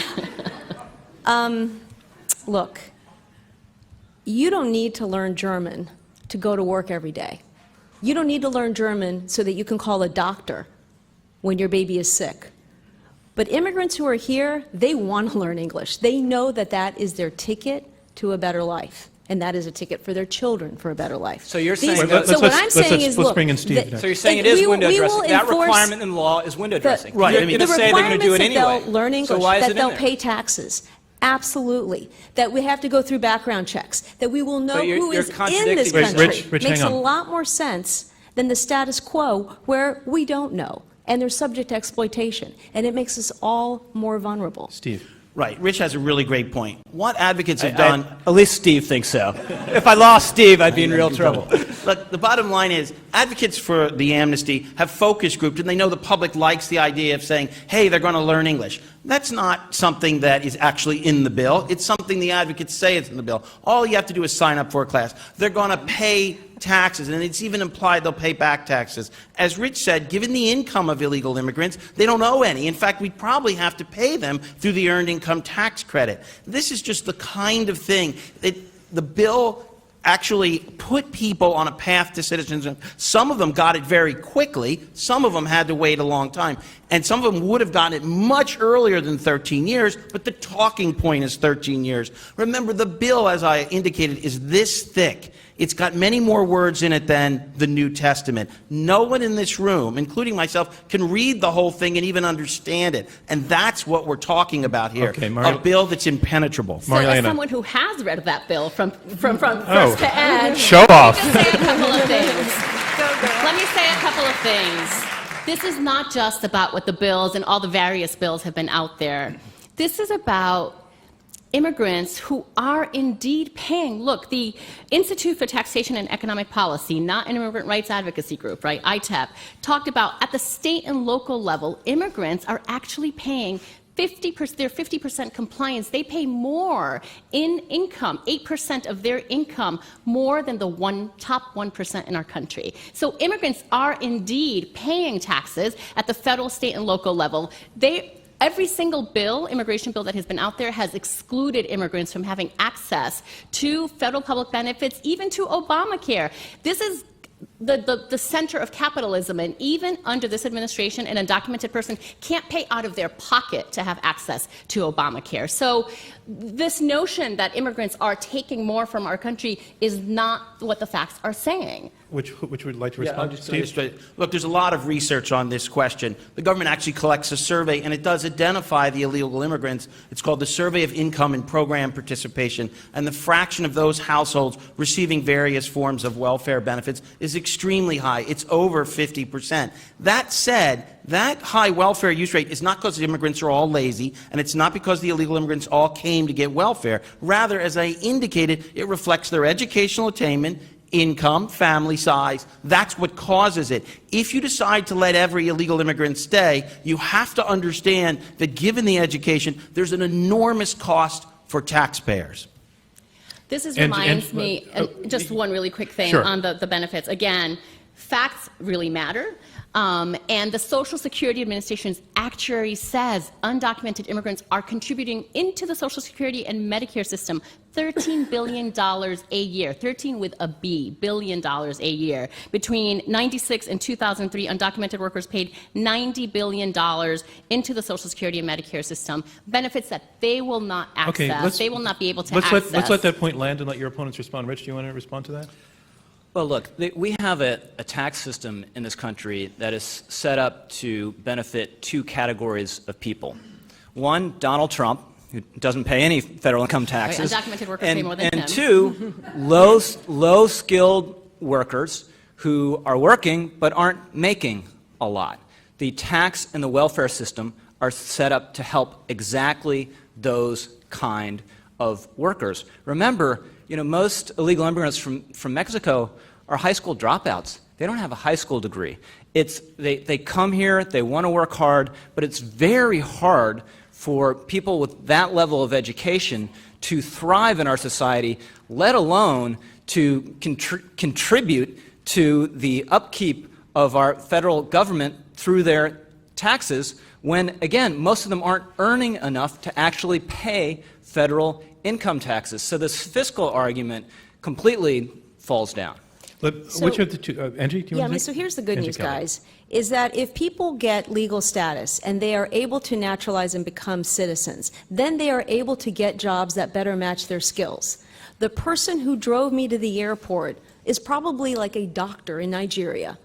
Look, you don't need to learn German to go to work every day. You don't need to learn German so that you can call a doctor when your baby is sick. But immigrants who are here, they want to learn English. They know that that is their ticket to a better life. And that is a ticket for their children for a better life.
So you're saying
Wait,
that-
So what I'm saying is,
let's
look,
bring in Steve next.
So you're saying
like,
it is
we will-
window
we will
dressing. That
enforce
requirement in law is window dressing.
Right,
You're
I mean,
going to say they're going to do it anyway.
The requirements that they'll learn English,
So why is
that
it in
they'll
there?
pay taxes. Absolutely. That we have to go through background checks. That we will know
But you're-
who
you're
is in
contradicting
this
yourself.
country.
Rich,
Makes
hang
a
on.
lot more sense than the status quo where we don't know. And they're subject to exploitation. And it makes us all more vulnerable.
Steve.
Right. Rich has a really great point. What advocates have done...
At least Steve thinks so. If I lost Steve, I'd be in real trouble.
Look, the bottom line is, advocates for the amnesty have focus groups, and they know the public likes the idea of saying, hey, they're going to learn English. That's not something that is actually in the bill. It's something the advocates say it's in the bill. All you have to do is sign up for a class. They're going to pay taxes, and it's even implied they'll pay back taxes. As Rich said, given the income of illegal immigrants, they don't owe any. In fact, we'd probably have to pay them through the Earned Income Tax Credit. This is just the kind of thing that the bill actually put people on a path to citizenship. Some of them got it very quickly. Some of them had to wait a long time. And some of them would have gotten it much earlier than 13 years, but the talking point is 13 years. Remember, the bill, as I indicated, is this thick. It's got many more words in it than the New Testament. No one in this room, including myself, can read the whole thing and even understand it. And that's what we're talking about here.
Okay,
a bill that's impenetrable.
So as
Marielena.
someone who has read that bill from first to end,
Show off.
let me just say a couple of things. Let me say a couple of things. This is not just about what the bills and all the various bills have been out there. This is about immigrants who are indeed paying. Look, the Institute for Taxation and Economic Policy, not an immigrant rights advocacy group, right, ITAP, talked about at the state and local level, immigrants are actually paying 50%, their 50% compliance. They pay more in income, 8% of their income, more than the top 1% in our country. So immigrants are indeed paying taxes at the federal, state, and local level. Every single bill, immigration bill that has been out there has excluded immigrants from having access to federal public benefits, even to Obamacare. This is the center of capitalism, and even under this administration, an undocumented person can't pay out of their pocket to have access to Obamacare. So this notion that immigrants are taking more from our country is not what the facts are saying.
Which would like to respond? Steve?
Look, there's a lot of research on this question. The government actually collects a survey, and it does identify the illegal immigrants. It's called the Survey of Income and Program Participation, and the fraction of those households receiving various forms of welfare benefits is extremely high. It's over 50%. That said, that high welfare use rate is not because the immigrants are all lazy, and it's not because the illegal immigrants all came to get welfare. Rather, as I indicated, it reflects their educational attainment, income, family size. That's what causes it. If you decide to let every illegal immigrant stay, you have to understand that given the education, there's an enormous cost for taxpayers.
This is,
And-
reminds
and-
me, just one really quick thing
Sure.
on the benefits. Again, facts really matter. And the Social Security Administration's actuary says undocumented immigrants are contributing into the Social Security and Medicare system $13 billion a year, 13 with a B, billion dollars a year. Between 96 and 2003, undocumented workers paid $90 billion into the Social Security and Medicare system, benefits that they will not access, they will not be able to access.
Let's let that point land and let your opponents respond. Rich, do you want to respond to that?
Well, look, we have a tax system in this country that is set up to benefit two categories of people. One, Donald Trump, who doesn't pay any federal income taxes.
Undocumented workers pay more than him.
And two, low-skilled workers who are working but aren't making a lot. The tax and the welfare system are set up to help exactly those kind of workers. Remember, most illegal immigrants from Mexico are high school dropouts. They don't have a high school degree. They come here, they want to work hard, but it's very hard for people with that level of education to thrive in our society, let alone to contribute to the upkeep of our federal government through their taxes when, again, most of them aren't earning enough to actually pay federal income taxes. So this fiscal argument completely falls down.
Which of the two, Angie, do you want to
So here's the good
Angie
news,
Kelly.
guys, is that if people get legal status and they are able to naturalize and become citizens, then they are able to get jobs that better match their skills. The person who drove me to the airport is probably like a doctor in Nigeria.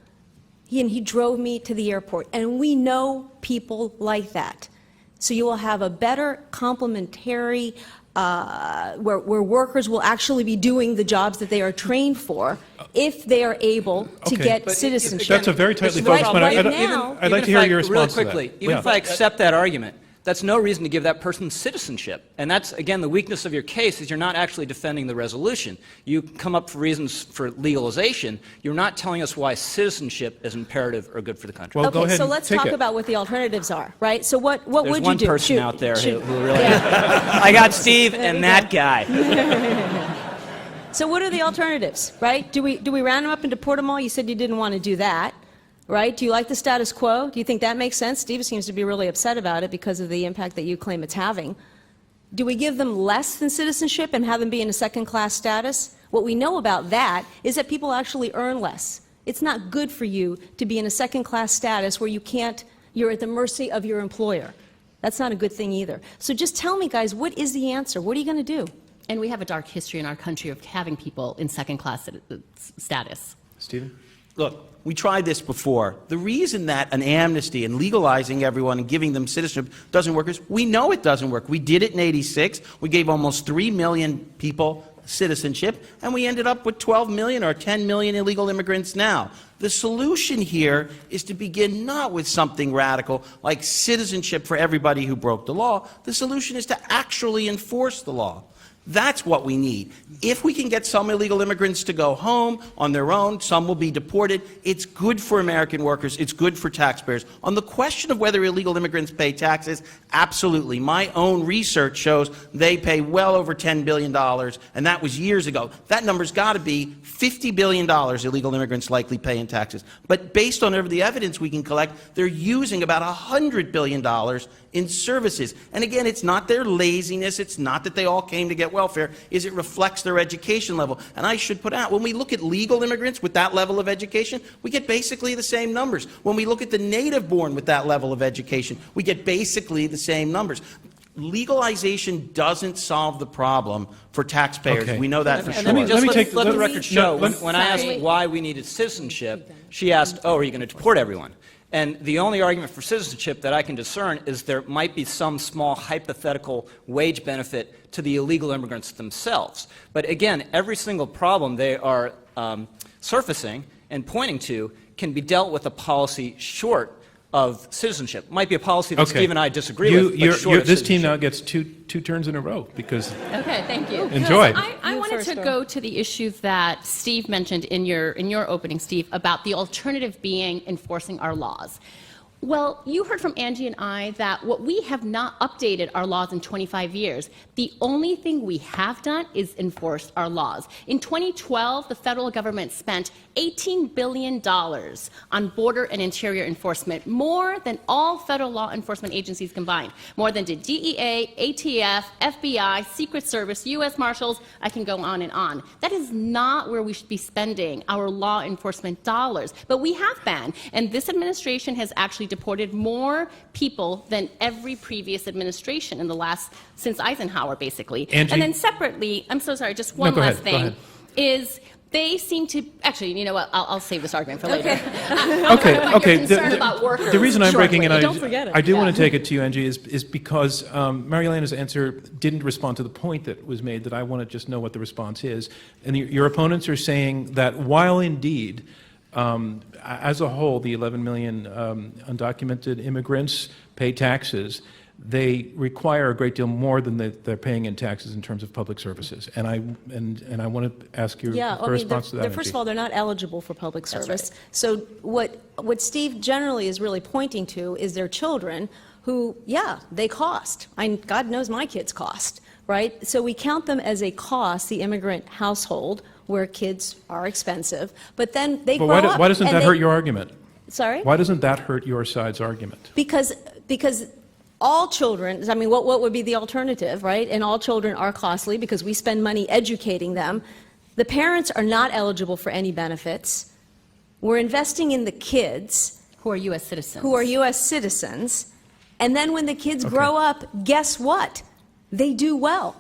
He drove me to the airport, and we know people like that. So you will have a better complementary, where workers will actually be doing the jobs that they are trained for if they are able to
Okay.
get
But
citizenship.
That's a very tightly
Right-
focused, but
right
I'd
now-
like to hear your response
Really
to
quickly,
that.
even
Yeah.
if I accept that argument, that's no reason to give that person citizenship. And that's, again, the weakness of your case is you're not actually defending the resolution. You come up for reasons for legalization. You're not telling us why citizenship is imperative or good for the country.
Well, go
Okay,
ahead
so
and
let's
take
talk
it.
about what the alternatives are, right? So what
There's
would you
one
do?
person
Shoot,
out there
shoot.
who really...
Yeah.
I got Steve and that guy.
So what are the alternatives, right? Do we round them up and deport them all? You said you didn't want to do that, right? Do you like the status quo? Do you think that makes sense? Steve seems to be really upset about it because of the impact that you claim it's having. Do we give them less than citizenship and have them be in a second-class status? What we know about that is that people actually earn less. It's not good for you to be in a second-class status where you're at the mercy of your employer. That's not a good thing either. So just tell me, guys, what is the answer? What are you going to do?
And we have a dark history in our country of having people in second-class status.
Stephen?
Look, we tried this before. The reason that an amnesty and legalizing everyone and giving them citizenship doesn't work is we know it doesn't work. We did it in '86. We gave almost 3 million people citizenship, and we ended up with 12 million or 10 million illegal immigrants now. The solution here is to begin not with something radical like citizenship for everybody who broke the law. The solution is to actually enforce the law. That's what we need. If we can get some illegal immigrants to go home on their own, some will be deported, it's good for American workers, it's good for taxpayers. On the question of whether illegal immigrants pay taxes, absolutely. My own research shows they pay well over $10 billion, and that was years ago. That number's got to be $50 billion illegal immigrants likely pay in taxes. But based on the evidence we can collect, they're using about $100 billion in services. And again, it's not their laziness, it's not that they all came to get welfare, is it reflects their education level. And I should put out, when we look at legal immigrants with that level of education, we get basically the same numbers. When we look at the native-born with that level of education, we get basically the same numbers. Legalization doesn't solve the problem for taxpayers.
Okay.
We know that for sure.
Let the
let-
record show,
no,
when I
Sorry.
asked why we needed citizenship, she asked, oh, are you going to deport everyone? And the only argument for citizenship that I can discern is there might be some small hypothetical wage benefit to the illegal immigrants themselves. But again, every single problem they are surfacing and pointing to can be dealt with a policy short of citizenship. Might be a policy that Steve and I disagree with, but short of
This team
citizenship.
now gets two turns in a row because
Okay, thank you.
Enjoy.
I wanted
first,
to
Dora.
go to the issue that Steve mentioned in your opening, Steve, about the alternative being enforcing our laws. Well, you heard from Angie and I that what we have not updated our laws in 25 years. The only thing we have done is enforce our laws. In 2012, the federal government spent $18 billion on border and interior enforcement, more than all federal law enforcement agencies combined, more than did DEA, ATF, FBI, Secret Service, U.S. Marshals. I can go on and on. That is not where we should be spending our law enforcement dollars, but we have been, and this administration has actually deported more people than every previous administration in the last, since Eisenhower, basically.
Angie?
And then separately, I'm so sorry, just one
go
last
ahead, go
thing,
ahead.
is They seem to, actually, you know what, I'll save this argument for later.
Okay.
You're concerned about workers
The reason I'm breaking in,
shortly.
Don't forget it.
I do want to take it to you, Angie, is because Marielena's answer didn't respond to the point that was made, that I want to just know what the response is. And your opponents are saying that while indeed, as a whole, the 11 million undocumented immigrants pay taxes, they require a great deal more than they're paying in taxes in terms of public services. And I want to ask your response to that.
First
Angie.
of all, they're not eligible for public service. So what Steve generally is really pointing to is their children who, yeah, they cost. God knows my kids cost, right? So we count them as a cost, the immigrant household, where kids are expensive, but then they grow up.
Why doesn't
and
that hurt your argument?
Sorry?
Why doesn't that hurt your side's argument?
Because all children, I mean, what would be the alternative, right? And all children are costly because we spend money educating them. The parents are not eligible for any benefits. We're investing in the kids.
Who are U.S. citizens.
Who are U.S. citizens. And then when the kids grow up, guess what? They do well.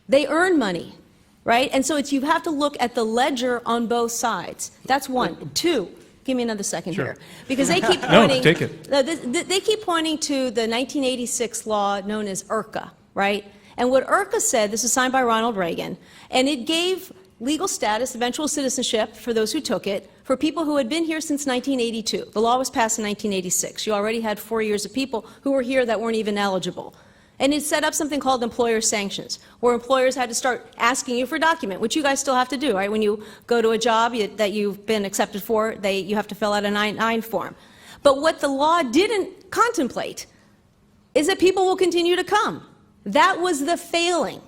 They earn money, right? And so you have to look at the ledger on both sides. That's one. Two. Give me another second
Sure.
here, because they keep pointing.
No, take it.
They keep pointing to the 1986 law known as IRCA, right? And what IRCA said, this is signed by Ronald Reagan, and it gave legal status, eventual citizenship for those who took it, for people who had been here since 1982. The law was passed in 1986. You already had 4 years of people who were here that weren't even eligible. And it set up something called employer sanctions, where employers had to start asking you for a document, which you guys still have to do, right? When you go to a job that you've been accepted for, you have to fill out a 9-9 form. But what the law didn't contemplate is that people will continue to come. That was the failing.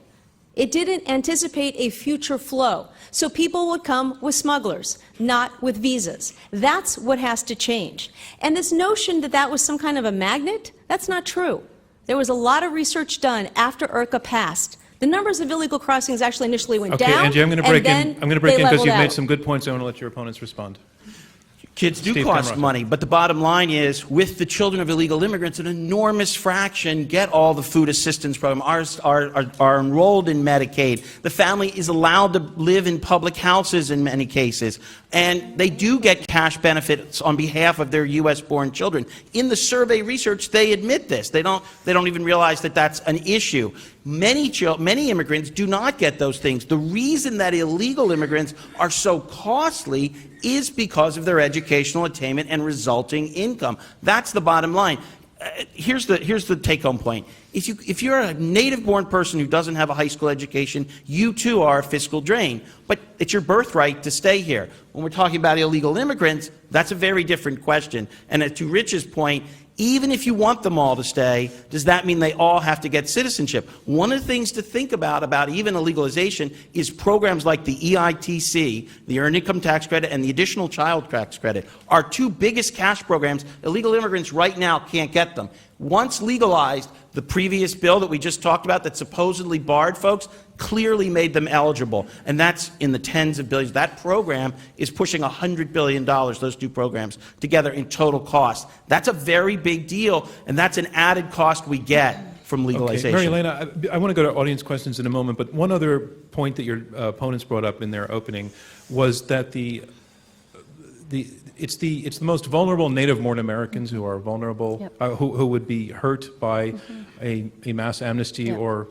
It didn't anticipate a future flow. So people would come with smugglers, not with visas. That's what has to change. And this notion that that was some kind of a magnet, that's not true. There was a lot of research done after IRCA passed. The numbers of illegal crossings actually initially went down.
Okay, Angie, I'm going to break in. I'm going to break in because you've made
out.
some good points. I want to let your opponents respond.
Kids do
Steve
cost
Conroy.
money, but the bottom line is, with the children of illegal immigrants, an enormous fraction get all the food assistance program, are enrolled in Medicaid. The family is allowed to live in public houses in many cases, and they do get cash benefits on behalf of their U.S.-born children. In the survey research, they admit this. They don't even realize that that's an issue. Many immigrants do not get those things. The reason that illegal immigrants are so costly is because of their educational attainment and resulting income. That's the bottom line. Here's the take-home point. If you're a native-born person who doesn't have a high school education, you too are a fiscal drain. But it's your birthright to stay here. When we're talking about illegal immigrants, that's a very different question. And to Rich's point, even if you want them all to stay, does that mean they all have to get citizenship? One of the things to think about even illegalization is programs like the EITC, the Earned Income Tax Credit, and the Additional Child Tax Credit. Our two biggest cash programs, illegal immigrants right now can't get them. Once legalized, the previous bill that we just talked about that supposedly barred folks clearly made them eligible, and that's in the tens of billions. That program is pushing $100 billion, those two programs, together in total cost. That's a very big deal, and that's an added cost we get from legalization.
Okay. Marielena, I want to go to audience questions in a moment, but one other point that your opponents brought up in their opening was that it's the most vulnerable native-born Americans who are vulnerable,
Yep.
who would be hurt by a mass amnesty
Yep.
or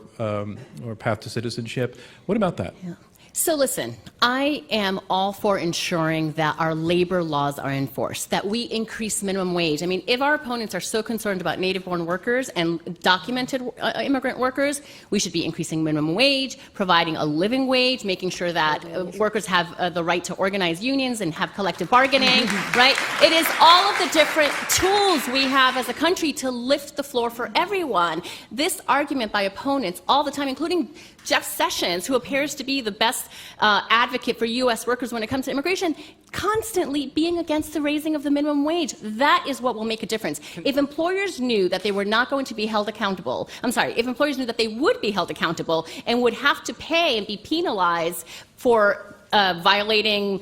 path to citizenship. What about that?
Yeah. So listen, I am all for ensuring that our labor laws are enforced, that we increase minimum wage. I mean, if our opponents are so concerned about native-born workers and documented immigrant workers, we should be increasing minimum wage, providing a living wage, making sure that workers have the right to organize unions and have collective bargaining, right? It is all of the different tools we have as a country to lift the floor for everyone. This argument by opponents all the time, including Jeff Sessions, who appears to be the best advocate for U.S. workers when it comes to immigration, constantly being against the raising of the minimum wage. That is what will make a difference. If employers knew that they were not going to be held accountable, if employers knew that they would be held accountable and would have to pay and be penalized for violating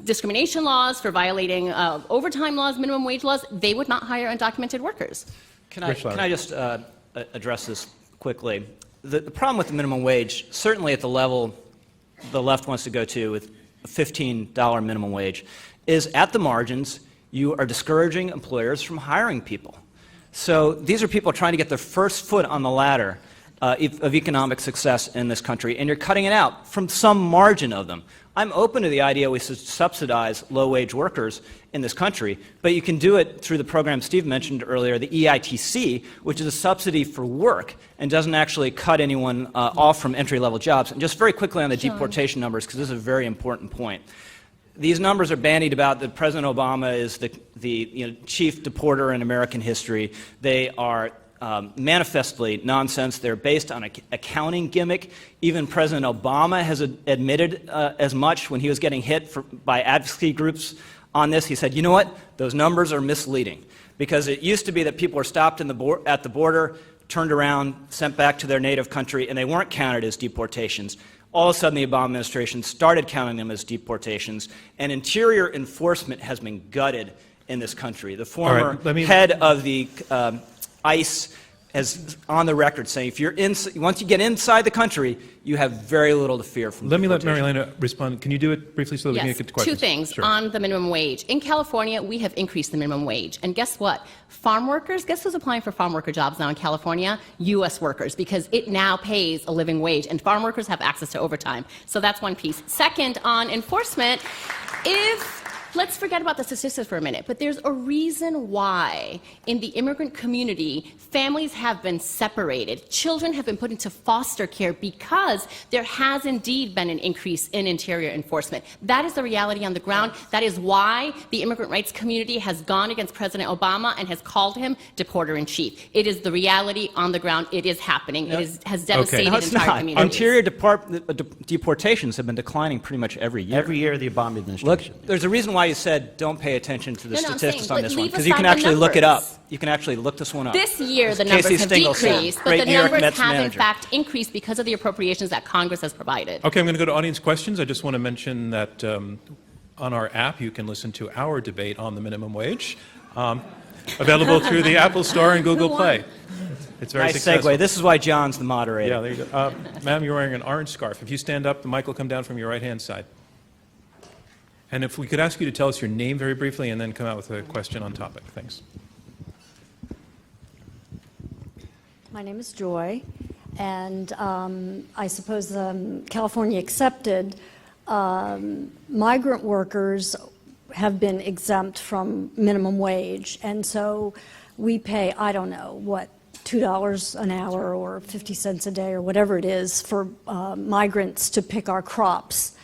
discrimination laws, for violating overtime laws, minimum wage laws, they would not hire undocumented workers.
Can I just address this quickly? The problem with the minimum wage, certainly at the level the left wants to go to with a $15 minimum wage is at the margins, you are discouraging employers from hiring people. So these are people trying to get their first foot on the ladder of economic success in this country, and you're cutting it out from some margin of them. I'm open to the idea we should subsidize low-wage workers in this country, but you can do it through the program Steve mentioned earlier, the EITC, which is a subsidy for work and doesn't actually cut anyone off from entry-level jobs. And just very quickly on the deportation numbers, because this is a very important point. These numbers are bandied about that President Obama is the chief deporter in American history. They are manifestly nonsense. They're based on an accounting gimmick. Even President Obama has admitted as much when he was getting hit by advocacy groups on this. He said, you know what, those numbers are misleading, because it used to be that people were stopped at the border, turned around, sent back to their native country, and they weren't counted as deportations. All of a sudden, the Obama administration started counting them as deportations, and interior enforcement has been gutted in this country. The former head of the ICE is on the record saying if you're once you get inside the country, you have very little to fear from deportation.
Let Marielena respond. Can you do it briefly so that we can get to questions?
Two things
Sure.
on the minimum wage. In California, we have increased the minimum wage. And guess what? Farm workers, guess who's applying for farm worker jobs now in California? U.S. workers, because it now pays a living wage, and farm workers have access to overtime. So that's one piece. Second, on enforcement, let's forget about the statistics for a minute, but there's a reason why in the immigrant community, families have been separated. Children have been put into foster care because there has indeed been an increase in interior enforcement. That is the reality on the ground. That is why the immigrant rights community has gone against President Obama and has called him deporter-in-chief. It is the reality on the ground. It is happening. It has devastated
No, it's
entire
not.
communities.
Interior deportations have been declining pretty much every year.
Every year, the Obama administration.
Look, there's a reason why you said don't pay attention to the
No, I'm
statistics
saying,
on
but
this one,
leave
because you can
aside the
actually look it up.
numbers.
You can actually look this one up.
This year, the
Casey
numbers have
Stengel said,
decreased, but
great
the
New York
numbers
Mets
have in
manager.
fact increased because of the appropriations that Congress has provided.
Okay, I'm going to go to audience questions. I just want to mention that on our app, you can listen to our debate on the minimum wage, available through the Apple Store and Google Play. It's very
Nice
successful.
segue. This is why John's the moderator.
Yeah, there you go. Ma'am, you're wearing an orange scarf. If you stand up, the mic will come down from your right-hand side. And if we could ask you to tell us your name very briefly and then come out with a question on topic. Thanks.
My name is Joy, and I suppose California accepted migrant workers have been exempt from minimum wage, and so we pay, I don't know, what, $2 an hour or 50 cents a day or whatever it is for migrants to pick our crops.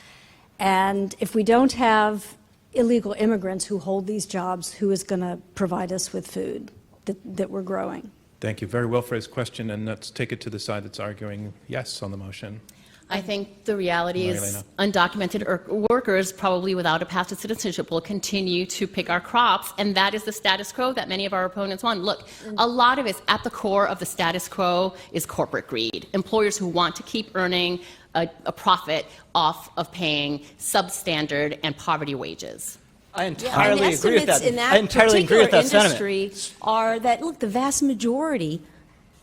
And if we don't have illegal immigrants who hold these jobs, who is going to provide us with food that we're growing?
Thank you. Very well phrased question, and let's take it to the side that's arguing yes on the motion.
I think the reality is
Marielena.
undocumented workers, probably without a path to citizenship, will continue to pick our crops, and that is the status quo that many of our opponents want. Look, a lot of it, at the core of the status quo, is corporate greed. Employers who want to keep earning a profit off of paying substandard and poverty wages.
I entirely agree with that.
In that
I entirely agree with that sentiment.
industry are that, look, the vast majority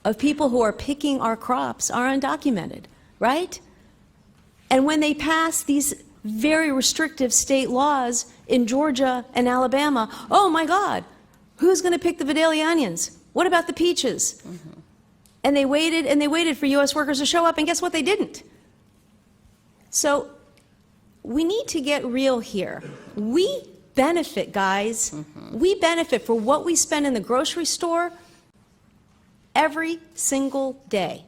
of people who are picking our crops are undocumented, right? And when they pass these very restrictive state laws in Georgia and Alabama, oh my God, who's going to pick the Vidalia onions? What about the peaches? Mm-hmm. And they waited for U.S. workers to show up, and guess what? They didn't. So we need to get real here. We benefit, guys. Mm-hmm. We benefit for what we spend in the grocery store every single day.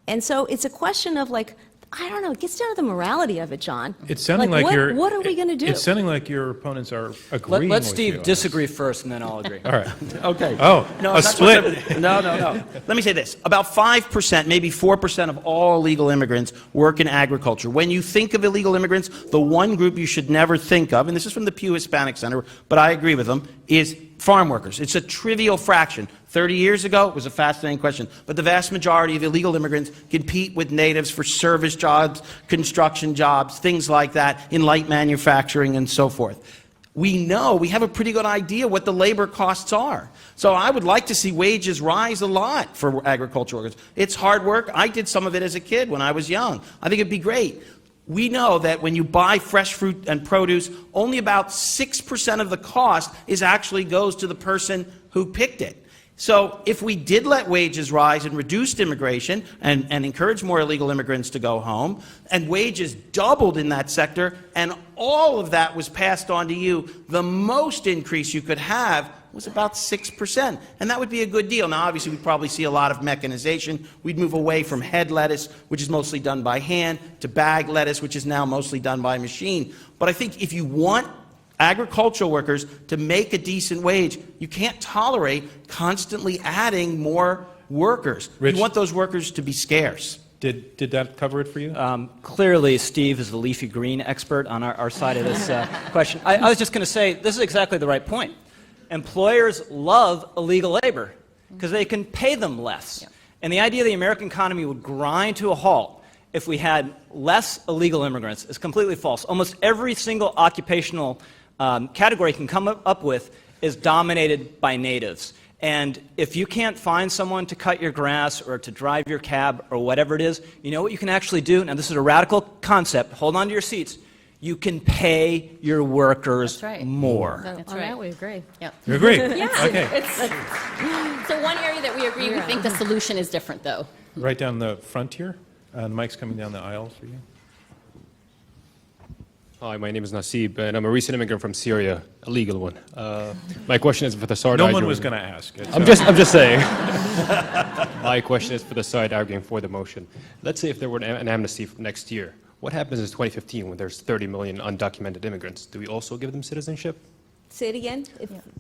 And so it's a question of, like, I don't know, it gets down to the morality of it, John.
It's sounding like you're...
What are we going to do?
It's sounding like your opponents are agreeing
Let
with
Steve
you on
disagree
this.
first, and then I'll agree.
All right.
Okay.
Oh,
No,
a
that's
split.
what- No. Let me say this. About 5%, maybe 4% of all illegal immigrants work in agriculture. When you think of illegal immigrants, the one group you should never think of, and this is from the Pew Hispanic Center, but I agree with them, is farm workers. It's a trivial fraction. 30 years ago, it was a fascinating question. But the vast majority of illegal immigrants compete with natives for service jobs, construction jobs, things like that, in light manufacturing and so forth. We know, we have a pretty good idea what the labor costs are. So I would like to see wages rise a lot for agricultural workers. It's hard work. I did some of it as a kid when I was young. I think it'd be great. We know that when you buy fresh fruit and produce, only about 6% of the cost actually goes to the person who picked it. So if we did let wages rise and reduced immigration and encourage more illegal immigrants to go home, and wages doubled in that sector, and all of that was passed on to you, the most increase you could have was about 6%, and that would be a good deal. Now, obviously, we'd probably see a lot of mechanization. We'd move away from head lettuce, which is mostly done by hand, to bag lettuce, which is now mostly done by machine. But I think if you want agricultural workers to make a decent wage, you can't tolerate constantly adding more workers.
Rich,
you want those workers to be scarce.
Did that cover it for you?
Clearly, Steve is the leafy green expert on our side of this question. I was just going to say, this is exactly the right point. Employers love illegal labor because they can pay them less. Yeah. And the idea the American economy would grind to a halt if we had less illegal immigrants is completely false. Almost every single occupational category you can come up with is dominated by natives. And if you can't find someone to cut your grass or to drive your cab or whatever it is, you know what you can actually do? Now, this is a radical concept. Hold on to your seats. You can pay your workers more.
That's
On
right.
that we agree.
Yep.
You agree?
Yeah.
Okay.
So one area that we agree, we think the solution is different, though.
Right down the front here. The mic's coming down the aisle for you.
Hi, my name is Nasib, and I'm a recent immigrant from Syria, a legal one. My question is for the side.
No one was going to ask.
I'm just saying. My question is for the side arguing for the motion. Let's say if there were an amnesty for next year, what happens in 2015 when there's 30 million undocumented immigrants? Do we also give them citizenship?
Say it again?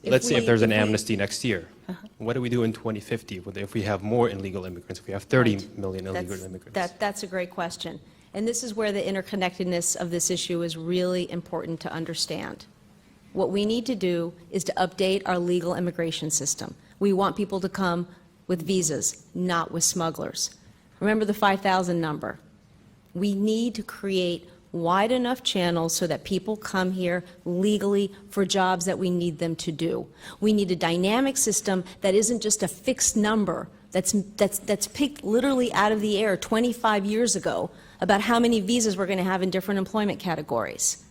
Let's say if there's an amnesty next year, what do we do in 2050 if we have more illegal immigrants, if we have 30 million illegal immigrants?
That's a great question. And this is where the interconnectedness of this issue is really important to understand. What we need to do is to update our legal immigration system. We want people to come with visas, not with smugglers. Remember the 5,000 number. We need to create wide enough channels so that people come here legally for jobs that we need them to do. We need a dynamic system that isn't just a fixed number that's picked literally out of the air 25 years ago about how many visas we're going to have in different employment categories.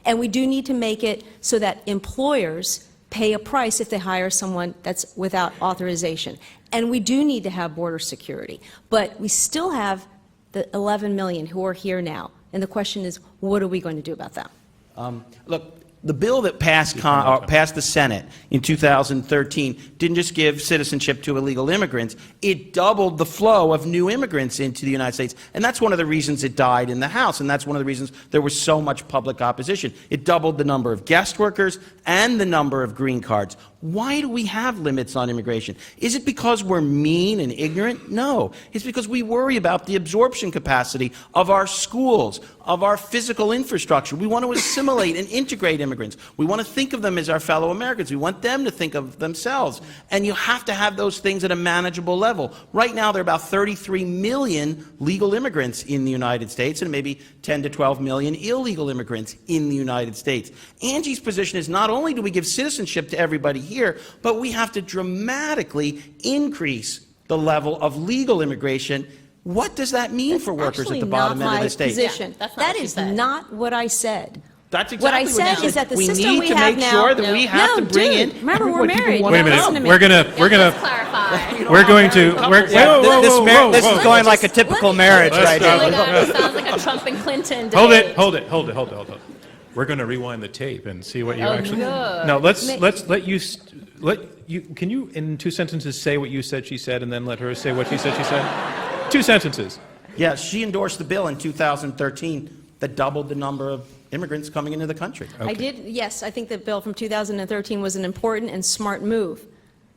And we do need to make it so that employers pay a price if they hire someone that's without authorization. And we do need to have border security. But we still have the 11 million who are here now. And the question is, what are we going to do about them?
Look, the bill that passed the Senate in 2013 didn't just give citizenship to illegal immigrants, it doubled the flow of new immigrants into the United States. And that's one of the reasons it died in the House, and that's one of the reasons there was so much public opposition. It doubled the number of guest workers and the number of green cards. Why do we have limits on immigration? Is it because we're mean and ignorant? No. It's because we worry about the absorption capacity of our schools, of our physical infrastructure. We want to assimilate and integrate immigrants. We want to think of them as our fellow Americans. We want them to think of themselves. And you have to have those things at a manageable level. Right now, there are about 33 million legal immigrants in the United States and maybe 10 to 12 million illegal immigrants in the United States. Angie's position is not only do we give citizenship to everybody here, but we have to dramatically increase the level of legal immigration. What does that mean for workers at the bottom end of the state?
Position.
Yeah, that's not
that
what she
is
said.
not what I said.
That's
What I
exactly
said
you
is that the
we
system
need
we
to
have
make
now.
sure that we have to bring in.
Remember, we're
everybody people
married.
want
Wait a
to
Listen
minute.
to me.
We're gonna
Let's clarify.
we're going to we're
This is going like a typical marriage
Let's
right
stop.
here.
This sounds like a Trump and Clinton debate.
hold it. We're going to rewind the tape and see what you actually.
good.
No, let's let you. Can you in 2 sentences say what you said she said, and then let her say what she said she said? 2 sentences.
Yeah, she endorsed the bill in 2013 that doubled the number of immigrants coming into the country.
I did, yes, I think the bill from 2013 was an important and smart move.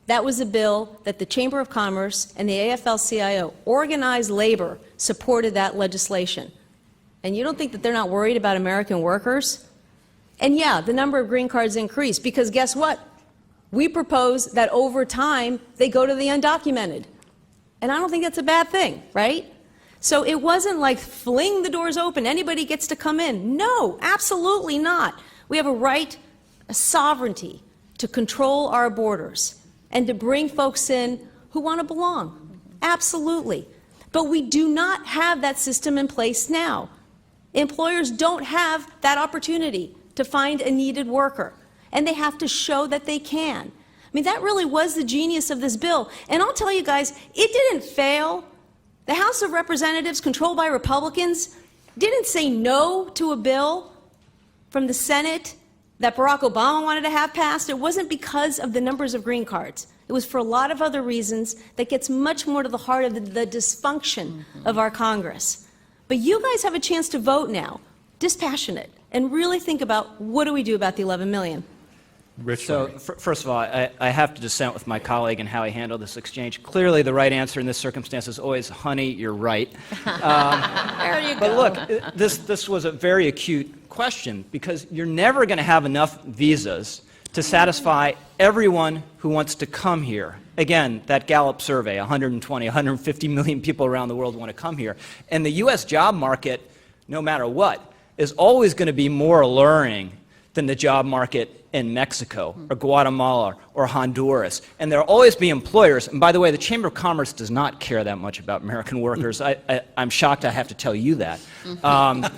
That was a bill that the Chamber of Commerce and the AFL-CIO, organized labor, supported that legislation. And you don't think that they're not worried about American workers? And yeah, the number of green cards increased because guess what? We propose that over time they go to the undocumented. And I don't think that's a bad thing, right? So it wasn't like fling the doors open, anybody gets to come in. No, absolutely not. We have a right, a sovereignty to control our borders and to bring folks in who want to belong. Absolutely. But we do not have that system in place now. employers don't have that opportunity to find a needed worker, and they have to show that they can. I mean, that really was the genius of this bill. And I'll tell you guys, it didn't fail. The House of Representatives, controlled by Republicans, didn't say no to a bill from the Senate that Barack Obama wanted to have passed. It wasn't because of the numbers of green cards. It was for a lot of other reasons that gets much more to the heart of the dysfunction of our Congress. But you guys have a chance to vote now, dispassionate, and really think about what do we do about the 11 million.
Rich.
So, first of all, I have to dissent with my colleague in how he handled this exchange. Clearly, the right answer in this circumstance is always, honey, you're right.
There you go.
But look, this was a very acute question because you're never going to have enough visas to satisfy everyone who wants to come here. Again, that Gallup survey, 120, 150 million people around the world want to come here. And the U.S. job market, no matter what, is always going to be more alluring than the job market in Mexico or Guatemala or Honduras. And there'll always be employers. And by the way, the Chamber of Commerce does not care that much about American workers. I'm shocked I have to tell you that.
No,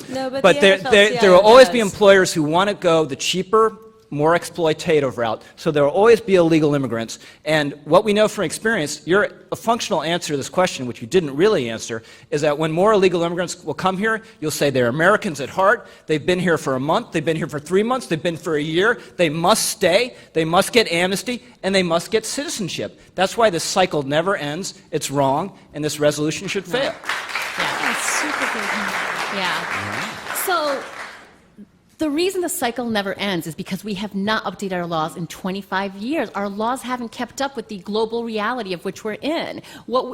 but
the
there will always be
does.
employers who want to go the cheaper, more exploitative route. So there will always be illegal immigrants. And what we know from experience, a functional answer to this question, which you didn't really answer, is that when more illegal immigrants will come here, you'll say they're Americans at heart, they've been here for a month, they've been here for 3 months, they've been for a year, they must stay, they must get amnesty, and they must get citizenship. That's why this cycle never ends, it's wrong, and this resolution should fail.
That's super good.
Yeah. So the reason the cycle never ends is because we have not updated our laws in 25 years. Our laws haven't kept up with the global reality of which we're in.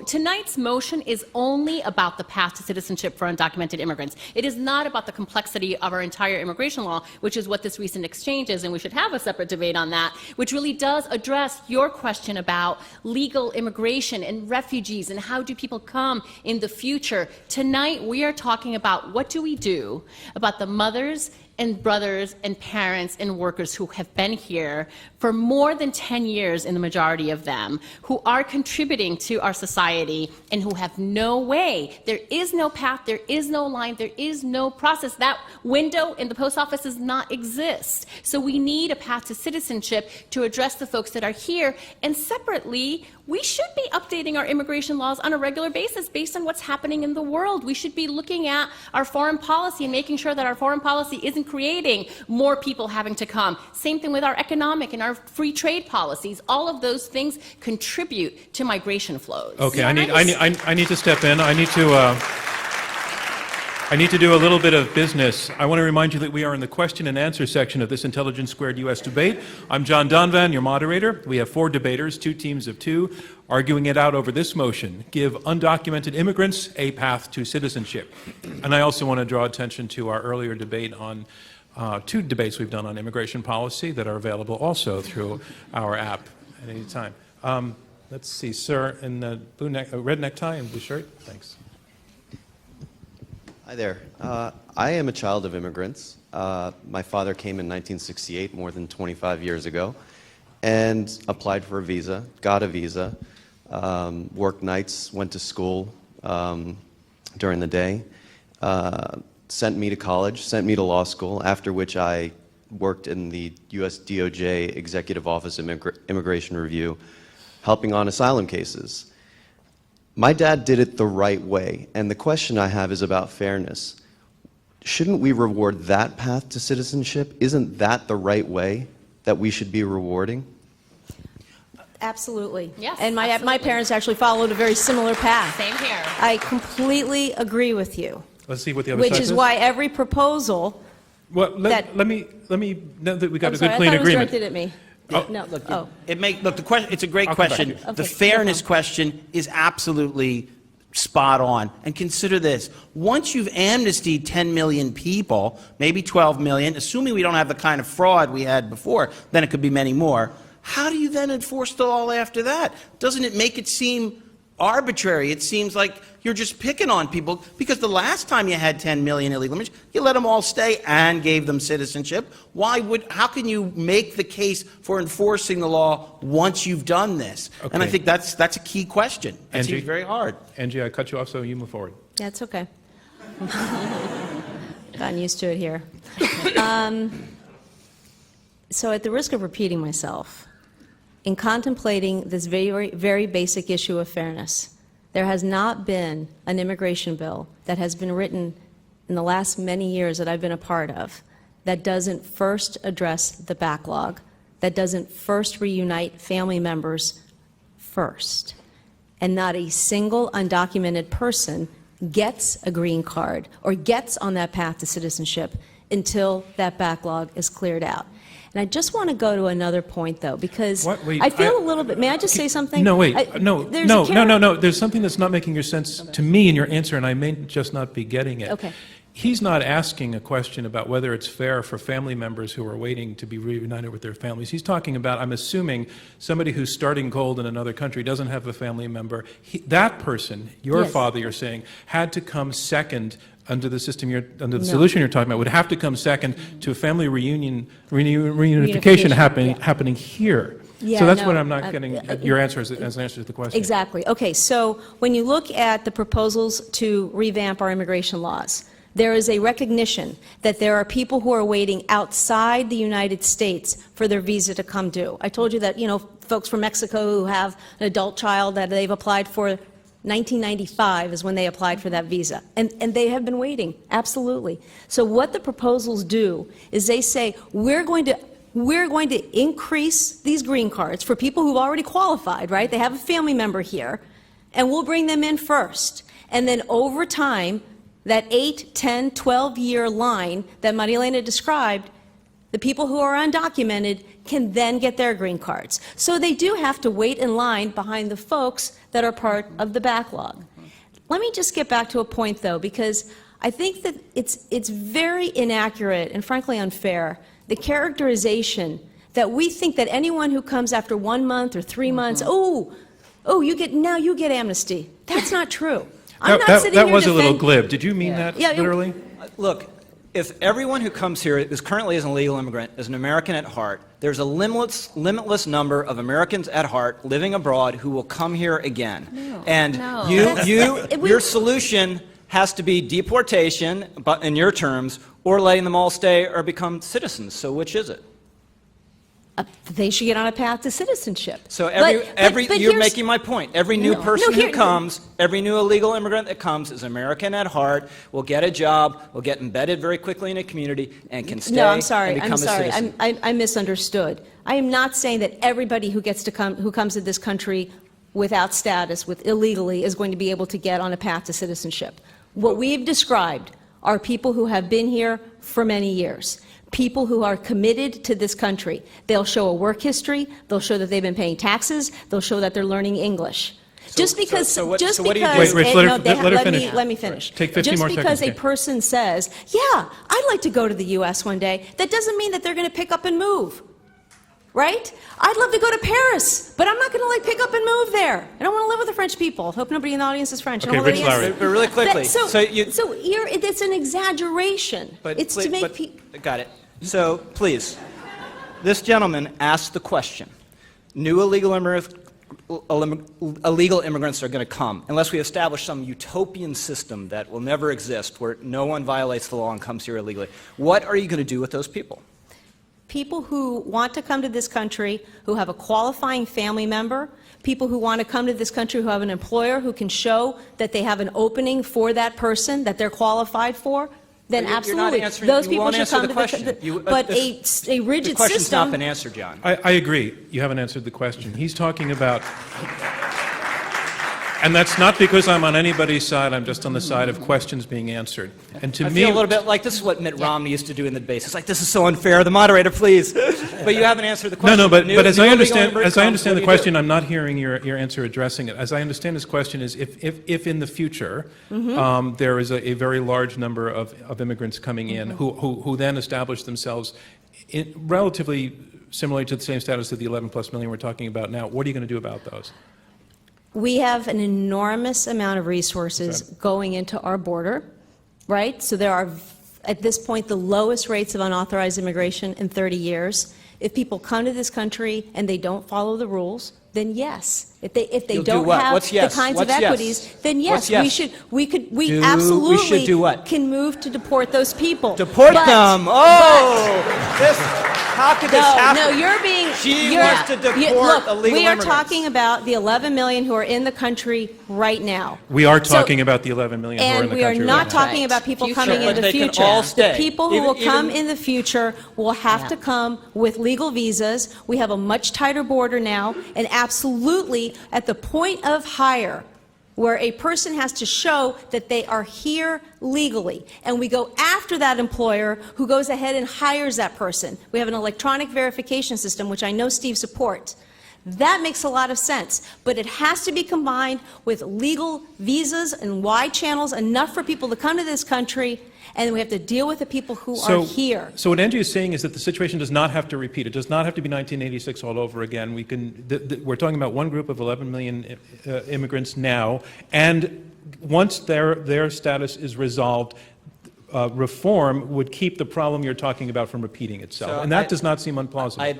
Tonight's motion is only about the path to citizenship for undocumented immigrants. It is not about the complexity of our entire immigration law, which is what this recent exchange is, and we should have a separate debate on that, which really does address your question about legal immigration and refugees and how do people come in the future. Tonight, we are talking about what do we do about the mothers and brothers and parents and workers who have been here for more than 10 years, in the majority of them, who are contributing to our society and who have no way. There is no path, there is no line, there is no process. That window in the post office does not exist. So we need a path to citizenship to address the folks that are here. And separately, we should be updating our immigration laws on a regular basis based on what's happening in the world. We should be looking at our foreign policy and making sure that our foreign policy isn't creating more people having to come. Same thing with our economic and our free trade policies. All of those things contribute to migration flows.
Okay, I need to step in. I need to do a little bit of business. I want to remind you that we are in the question and answer section of this Intelligence Squared U.S. debate. I'm John Donvan, your moderator. We have 4 debaters, 2 teams of 2, arguing it out over this motion: give undocumented immigrants a path to citizenship. And I also want to draw attention to our earlier debate on 2 debates we've done on immigration policy that are available also through our app at any time. Let's see, sir, in the red necktie and blue shirt. Thanks.
Hi there. I am a child of immigrants. My father came in 1968, more than 25 years ago, and applied for a visa, got a visa, worked nights, went to school during the day, sent me to college, sent me to law school, after which I worked in the U.S. DOJ Executive Office Immigration Review, helping on asylum cases. My dad did it the right way, and the question I have is about fairness. Shouldn't we reward that path to citizenship? Isn't that the right way that we should be rewarding?
Absolutely.
Yes,
And my
absolutely.
parents actually followed a very similar path.
Same here.
I completely agree with you,
Let's see what the other
which
side
is
says.
why every proposal
Well,
that-
let me know that we got
I'm
a
sorry,
good, clean
I thought
agreement.
it was directed at me.
Oh.
No.
Look,
Oh.
look, the question, it's a great
I'll come back
question.
to you.
The
Okay,
fairness
no
question is absolutely spot on. And consider this. Once you've amnestied 10 million people, maybe 12 million, assuming we don't have the kind of fraud we had before, then it could be many more. How do you then enforce the law after that? Doesn't it make it seem arbitrary? It seems like you're just picking on people, because the last time you had 10 million illegal immigrants, you let them all stay and gave them citizenship. How can you make the case for enforcing the law once you've done this? And I
Okay.
think that's a key question. It
Angie?
seems very hard.
Angie, I cut you off, so you move forward.
Yeah, it's okay.
Gotten used to it here. So at the risk of repeating myself, in contemplating this very, very basic issue of fairness, there has not been an immigration bill that has been written in the last many years that I've been a part of that doesn't first address the backlog, that doesn't first reunite family members first. And not a single undocumented person gets a green card or gets on that path to citizenship until that backlog is cleared out. And I just want to go to another point, though, because
Wait,
I feel a little bit, may I just say something?
No, wait, no.
There's
There's something that's not making your sense to me in your answer, and I may just not be getting it.
Okay.
He's not asking a question about whether it's fair for family members who are waiting to be reunited with their families. He's talking about, I'm assuming, somebody who's starting cold in another country, doesn't have a family member. That person, your
Yes.
father, you're saying, had to come second under the system
No.
solution you're talking about, would have to come second to a family reunification
Reunification, yeah.
happening here.
Yeah,
So that's
no,
what I'm not getting your answer as an answer to the question.
Exactly. Okay, so when you look at the proposals to revamp our immigration laws, there is a recognition that there are people who are waiting outside the United States for their visa to come due. I told you that, folks from Mexico who have an adult child that they've applied for, 1995 is when they applied for that visa. And they have been waiting, absolutely. So what the proposals do is they say, we're going to increase these green cards for people who've already qualified, right? They have a family member here, and we'll bring them in first. And then over time, that 8, 10, 12-year line that Marilena described, the people who are undocumented can then get their green cards. So they do have to wait in line behind the folks that are part of the backlog. Let me just get back to a point, though, because I think that it's very inaccurate and frankly unfair, the characterization that we think that anyone who comes after 1 month or 3 months, you get amnesty. That's not true. I'm not sitting
That
here
was a little
defend-
glib. Did you mean that
Yeah,
literally?
Look, if everyone who comes here is currently is an illegal immigrant, is an American at heart, there's a limitless number of Americans at heart living abroad who will come here again. And
no.
your solution has to be deportation, but in your terms, or letting them all stay or become citizens. So which is it?
They should get on a path to citizenship.
So
But
you're
here's-
making my point. Every new person who comes, every new illegal immigrant that comes is American at heart, will get a job, will get embedded very quickly in a community, and can stay
No, I'm sorry.
and become
I'm
a
sorry.
citizen.
I misunderstood. I am not saying that everybody who comes to this country without status, illegally, is going to be able to get on a path to citizenship. What we've described are people who have been here for many years. People who are committed to this country. They'll show a work history, they'll show that they've been paying taxes, they'll show that they're learning English. Just because,
so what do you do?
Wait, Rich, let her finish.
Let me finish.
Take 15 more
Just because
seconds,
a person says, yeah, I'd like to go to the U.S. one day, that doesn't mean that they're going to pick up and move, right? I'd love to go to Paris, but I'm not going to pick up and move there. I don't want to live with the French people. Hope nobody in the audience is French. I don't
Okay,
want
Rich
anybody
Lowry.
But really quickly,
it's an exaggeration. It's to make people.
Got it. So please, this gentleman asked the question: new illegal immigrants are going to come unless we establish some utopian system that will never exist, where no one violates the law and comes here illegally. What are you going to do with those people?
People who want to come to this country, who have a qualifying family member, people who want to come to this country who have an employer who can show that they have an opening for that person that they're qualified for, then
But you're not
absolutely,
answering-
those
you
people
won't
should
answer
come
the
to
question.
but a rigid
The question's
system.
not been answered, John.
I agree. You haven't answered the question. He's talking about, and that's not because I'm on anybody's side. I'm just on the side of questions being answered. And to
I
me,
feel a little bit like this is what Mitt Romney used to do in the debates. It's like, this is so unfair. The moderator, please. But you haven't answered the question.
but as I
New
understand,
illegal
as I understand the
immigrants,
question, I'm not hearing your answer addressing it. As I understand his question is, if in the future there is a very large number of immigrants coming in who then establish themselves in relatively similarly to the same status of the 11+ million we're talking about now, what are you going to do about those?
We have an enormous amount of resources going into our border, right? So there are, at this point, the lowest rates of unauthorized immigration in 30 years. If people come to this country and they don't follow the rules,
then yes. If they
You'll do
don't
what?
have
What's yes?
the kinds of
What's yes?
equities, then
What's
yes,
yes?
we
We
absolutely
should do what?
can move to deport those people.
Deport
But-
them. Oh, this. How could this happen?
No, you're being.
She
you're-
wants to deport
look,
illegal
we are
immigrants.
talking about the 11 million who are in the country right now.
We are
So-
talking about the 11 million who are in
And
the
we are
country
not
right now.
talking
Right.
about people
Future.
coming in
But
the
they can
future.
all stay.
The people who will
Even-
come in the future will have to come with legal visas. We have a much tighter border now, and absolutely at the point of hire, where a person has to show that they are here legally. And we go after that employer who goes ahead and hires that person. We have an electronic verification system, which I know Steve supports. That makes a lot of sense, but it has to be combined with legal visas and wide channels, enough for people to come to this country, and we have to deal with the people who are here.
So what Andrew is saying is that the situation does not have to repeat. It does not have to be 1986 all over again. We can. We're talking about one group of 11 million immigrants now, and once their status is resolved, reform would keep the problem you're talking about from repeating itself,
So
and that does not seem implausible.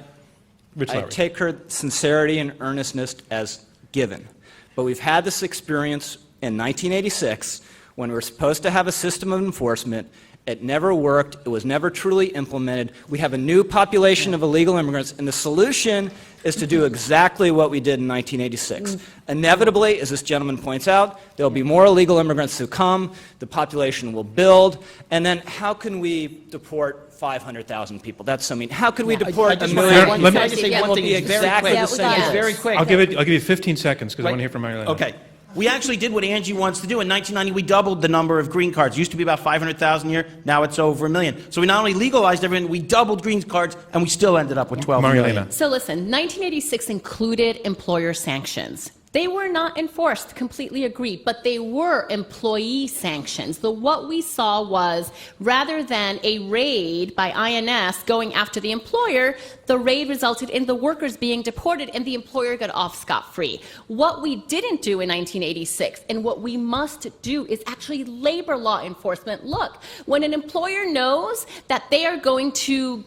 Rich
I
Lowry.
take her sincerity and earnestness as given. But we've had this experience in 1986 when we were supposed to have a system of enforcement. It never worked. It was never truly implemented. We have a new population of illegal immigrants, and the solution is to do exactly what we did in 1986. Inevitably, as this gentleman points out, there will be more illegal immigrants who come, the population will build, and then how can we deport 500,000 people? That's so mean. How could we deport
I
a
just
million?
want
Let me-
to say
It
one
will
thing.
be
It's very
exactly
quick.
the same.
It's very quick.
I'll give you 15 seconds because I
Right.
want to hear from Marilyn.
Okay. We actually did what Angie wants to do. In 1990, we doubled the number of green cards. It used to be about 500,000 a year. Now it's over 1 million. So we not only legalized everything, we doubled green cards, and we still ended up with 12 million.
Marilena.
So listen, 1986 included employer sanctions. They were not enforced, completely agree, but they were employee sanctions. What we saw was, rather than a raid by INS going after the employer, the raid resulted in the workers being deported and the employer got off scot-free. What we didn't do in 1986, and what we must do, is actually labor law enforcement. Look, when an employer knows that they are going to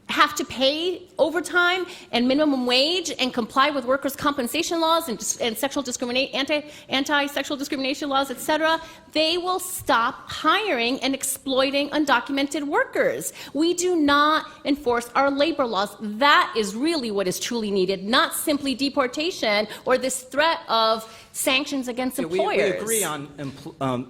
have to pay overtime and minimum wage and comply with workers' compensation laws and sexual discrimination, anti-sexual discrimination laws, etc., they will stop hiring and exploiting undocumented workers. We do not enforce our labor laws. That is really what is truly needed, not simply deportation or this threat of sanctions against employers.
We agree on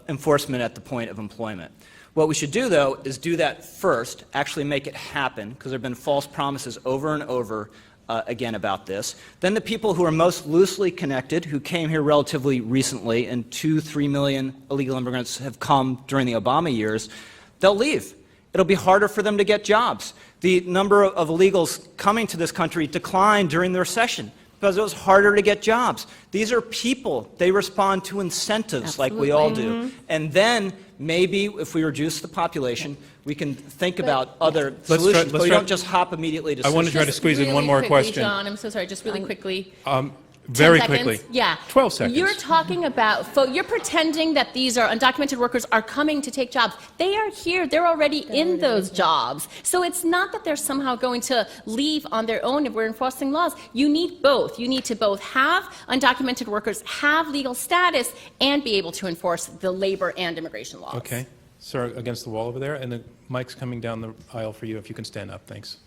enforcement at the point of employment. What we should do, though, is do that first, actually make it happen, because there have been false promises over and over again about this. Then the people who are most loosely connected, who came here relatively recently, and 2-3 million illegal immigrants have come during the Obama years, they'll leave. It'll be harder for them to get jobs. The number of illegals coming to this country declined during the recession because it was harder to get jobs. These are people. They respond to incentives like we all do. And then maybe if we reduce the population, we can think about other solutions, but we don't just hop immediately to
I want to try to
Just
squeeze in
really
one more
quickly,
question.
John, I'm so sorry, just really quickly.
Very
10 seconds?
quickly.
Yeah.
12 seconds.
You're talking about, you're pretending that these are undocumented workers are coming to take jobs. They are here. They're already in those jobs. So it's not that they're somehow going to leave on their own if we're enforcing laws. You need both. You need to both have undocumented workers have legal status and be able to enforce the labor and immigration laws.
Okay. Sir, against the wall over there, and the mic's coming down the aisle for you. If you can stand up, thanks.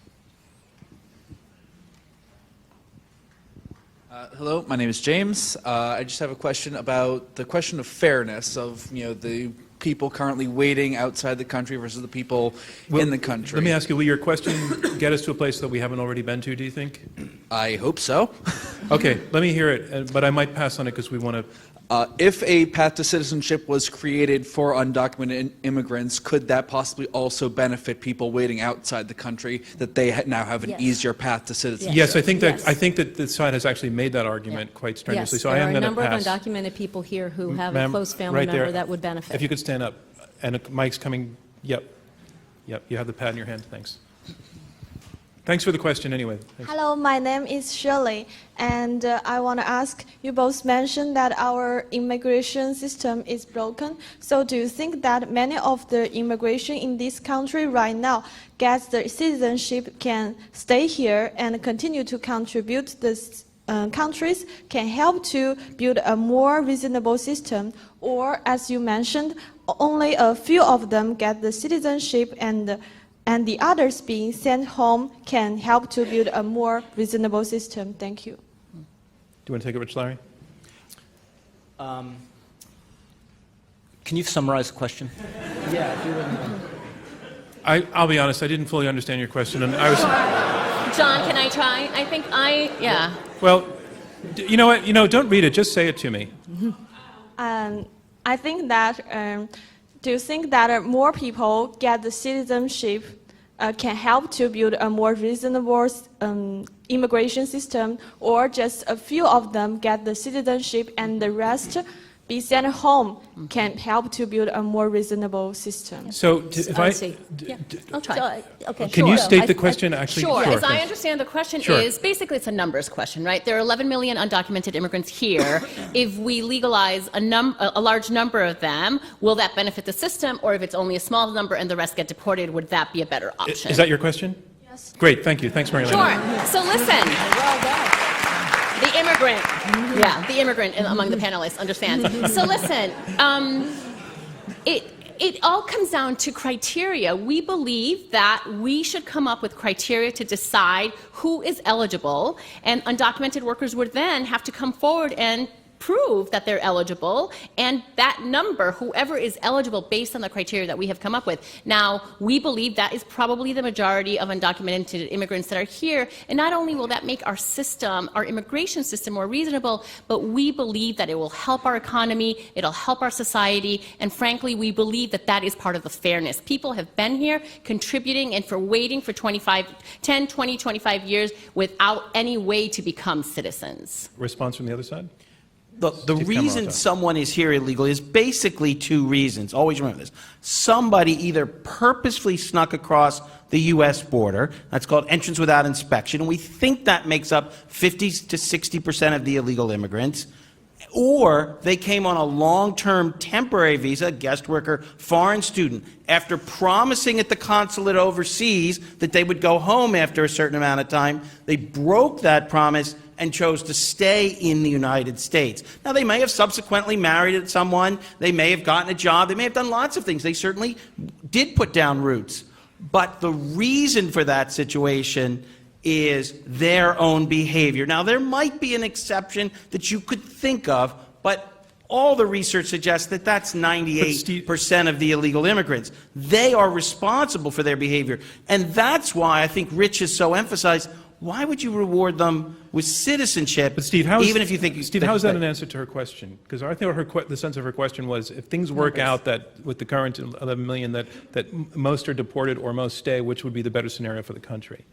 Hello, my name is James. I just have a question about the question of fairness of the people currently waiting outside the country versus the people in the country.
Let me ask you, will your question get us to a place that we haven't already been to, do you think?
I hope so.
Okay, let me hear it, but I might pass on it because we want to...
If a path to citizenship was created for undocumented immigrants, could that possibly also benefit people waiting outside the country, that they now have an
Yes.
easier path to citizenship?
Yes, I think
Yes.
that the side has actually made that argument quite strenuously,
Yes,
so
there
I am
are a
going to
number of
pass.
undocumented people here who have a
Ma'am,
close family
right there.
member that would benefit.
If you could stand up, and a mic's coming, yep, you have the pad in your hand, thanks. Thanks for the question anyway. Thanks.
Hello, my name is Shirley, and I want to ask, you both mentioned that our immigration system is broken. So do you think that many of the immigration in this country right now gets the citizenship can stay here and continue to contribute the countries can help to build a more reasonable system, or as you mentioned, only a few of them get the citizenship and the others being sent home can help to build a more reasonable system. Thank you.
Do you want to take it, Rich Larry?
Can you summarize the question?
I'll be honest, I didn't fully understand your question, and I was...
John, can I try? I think yeah.
Well, you know what? Don't read it. Just say it to me.
I think that, do you think that more people get the citizenship can help to build a more reasonable immigration system, or just a few of them get the citizenship and the rest be sent home can help to build a more reasonable system?
So, if I...
I'll try.
Okay,
Can you
sure.
state the question, actually?
Sure. As I
thanks.
understand the question
Sure.
is, basically it's a numbers question, right? There are 11 million undocumented immigrants here. If we legalize a large number of them, will that benefit the system? Or if it's only a small number and the rest get deported, would that be a better option?
Is that your question?
Yes.
Great, thank you. Thanks, Mary Lynn.
Sure. So listen. The immigrant among the panelists understands. So listen, it all comes down to criteria. We believe that we should come up with criteria to decide who is eligible, and undocumented workers would then have to come forward and prove that they're eligible, and that number, whoever is eligible based on the criteria that we have come up with. Now, we believe that is probably the majority of undocumented immigrants that are here, and not only will that make our system, our immigration system, more reasonable, but we believe that it will help our economy, it'll help our society, and frankly, we believe that that is part of the fairness. People have been here contributing and for waiting for 10, 20, 25 years without any way to become citizens.
Response from the other side?
The reason someone is here illegally is basically two reasons. Always remember this. Somebody either purposefully snuck across the U.S. border, that's called entrance without inspection, and we think that makes up 50 to 60% of the illegal immigrants, or they came on a long-term temporary visa, guest worker, foreign student, after promising at the consulate overseas that they would go home after a certain amount of time. They broke that promise and chose to stay in the United States. Now, they may have subsequently married someone, they may have gotten a job, they may have done lots of things. They certainly did put down roots. But the reason for that situation is their own behavior. Now, there might be an exception that you could think of, but all the research suggests that that's 98% of the illegal immigrants. They are responsible for their behavior. And that's why I think Rich has so emphasized, why would you reward them with citizenship,
but Steve,
even if you think...
Steve, how is that an answer to her question? Because I think the sense of her question was, if things work out that with the current 11 million that most are deported or most stay, which would be the better scenario for the country?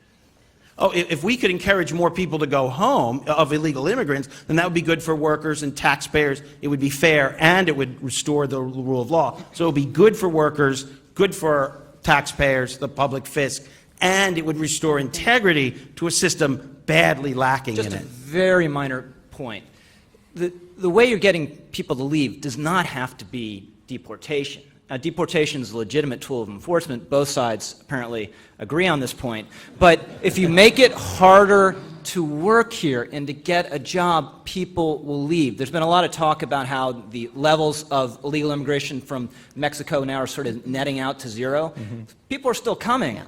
Oh, if we could encourage more people to go home of illegal immigrants, then that would be good for workers and taxpayers. It would be fair, and it would restore the rule of law. So it would be good for workers, good for taxpayers, the public fisc, and it would restore integrity to a system badly lacking in it.
Just a very minor point. The way you're getting people to leave does not have to be deportation. Now, deportation is a legitimate tool of enforcement. Both sides apparently agree on this point. But if you make it harder to work here and to get a job, people will leave. There's been a lot of talk about how the levels of illegal immigration from Mexico now are sort of netting out to zero. Mm-hmm. People are still coming.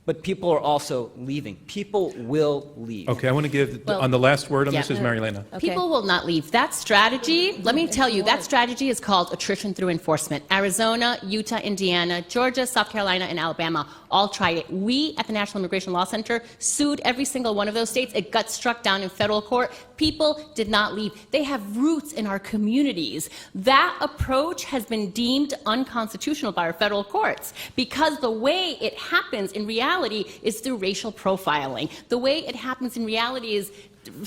But people are also leaving. People will leave.
Okay, I want to give, on the last word on this is Mary Lena.
Okay.
People will not leave. That strategy, let me tell you, that strategy is called attrition through enforcement. Arizona, Utah, Indiana, Georgia, South Carolina, and Alabama all tried it. We at the National Immigration Law Center sued every single one of those states. It got struck down in federal court. People did not leave. They have roots in our communities. That approach has been deemed unconstitutional by our federal courts because the way it happens in reality is through racial profiling. The way it happens in reality is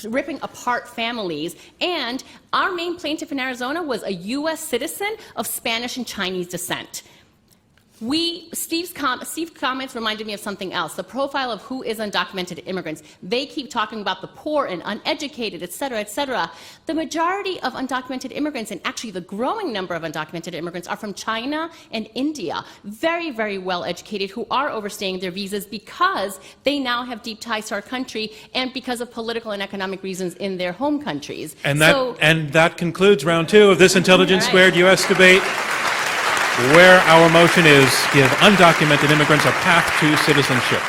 ripping apart families. And our main plaintiff in Arizona was a U.S. citizen of Spanish and Chinese descent. Steve's comments reminded me of something else, the profile of who is undocumented immigrants. They keep talking about the poor and uneducated, et cetera, et cetera. The majority of undocumented immigrants, and actually the growing number of undocumented immigrants, are from China and India, very, very well educated, who are overstaying their visas because they now have deep ties to our country and because of political and economic reasons in their home countries.
And that concludes round two of this Intelligence Squared U.S. debate, where our motion is give undocumented immigrants a path to citizenship.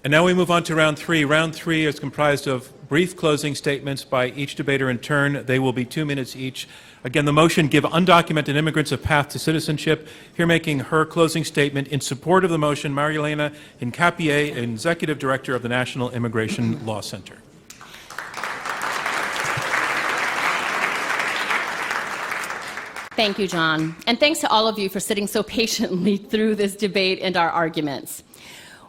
And now we move on to round three. Round three is comprised of brief closing statements by each debater in turn. They will be 2 minutes each. Again, the motion, give undocumented immigrants a path to citizenship. Here making her closing statement in support of the motion, Marielena Hincapié, Executive Director of the National Immigration Law Center.
Thank you, John. And thanks to all of you for sitting so patiently through this debate and our arguments.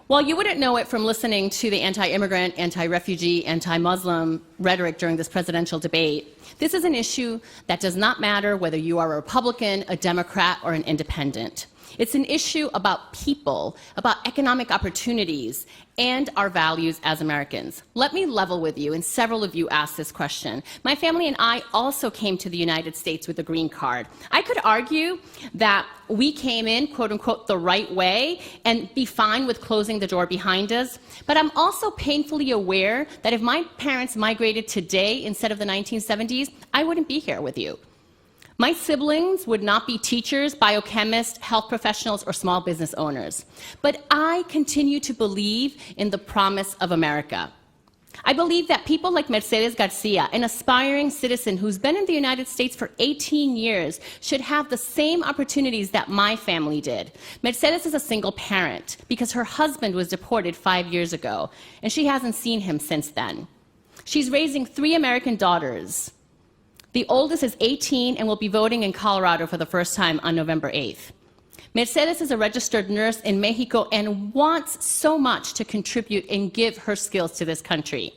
While you wouldn't know it from listening to the anti-immigrant, anti-refugee, anti-Muslim rhetoric during this presidential debate, this is an issue that does not matter whether you are a Republican, a Democrat, or an independent. It's an issue about people, about economic opportunities, and our values as Americans. Let me level with you, and several of you asked this question. My family and I also came to the United States with a green card. I could argue that we came in, quote unquote, the right way and be fine with closing the door behind us. But I'm also painfully aware that if my parents migrated today instead of the 1970s, I wouldn't be here with you. My siblings would not be teachers, biochemists, health professionals, or small business owners. But I continue to believe in the promise of America. I believe that people like Mercedes Garcia, an aspiring citizen who's been in the United States for 18 years, should have the same opportunities that my family did. Mercedes is a single parent because her husband was deported 5 years ago, and she hasn't seen him since then. She's raising 3 American daughters. The oldest is 18 and will be voting in Colorado for the first time on November 8th. Mercedes is a registered nurse in Mexico and wants so much to contribute and give her skills to this country.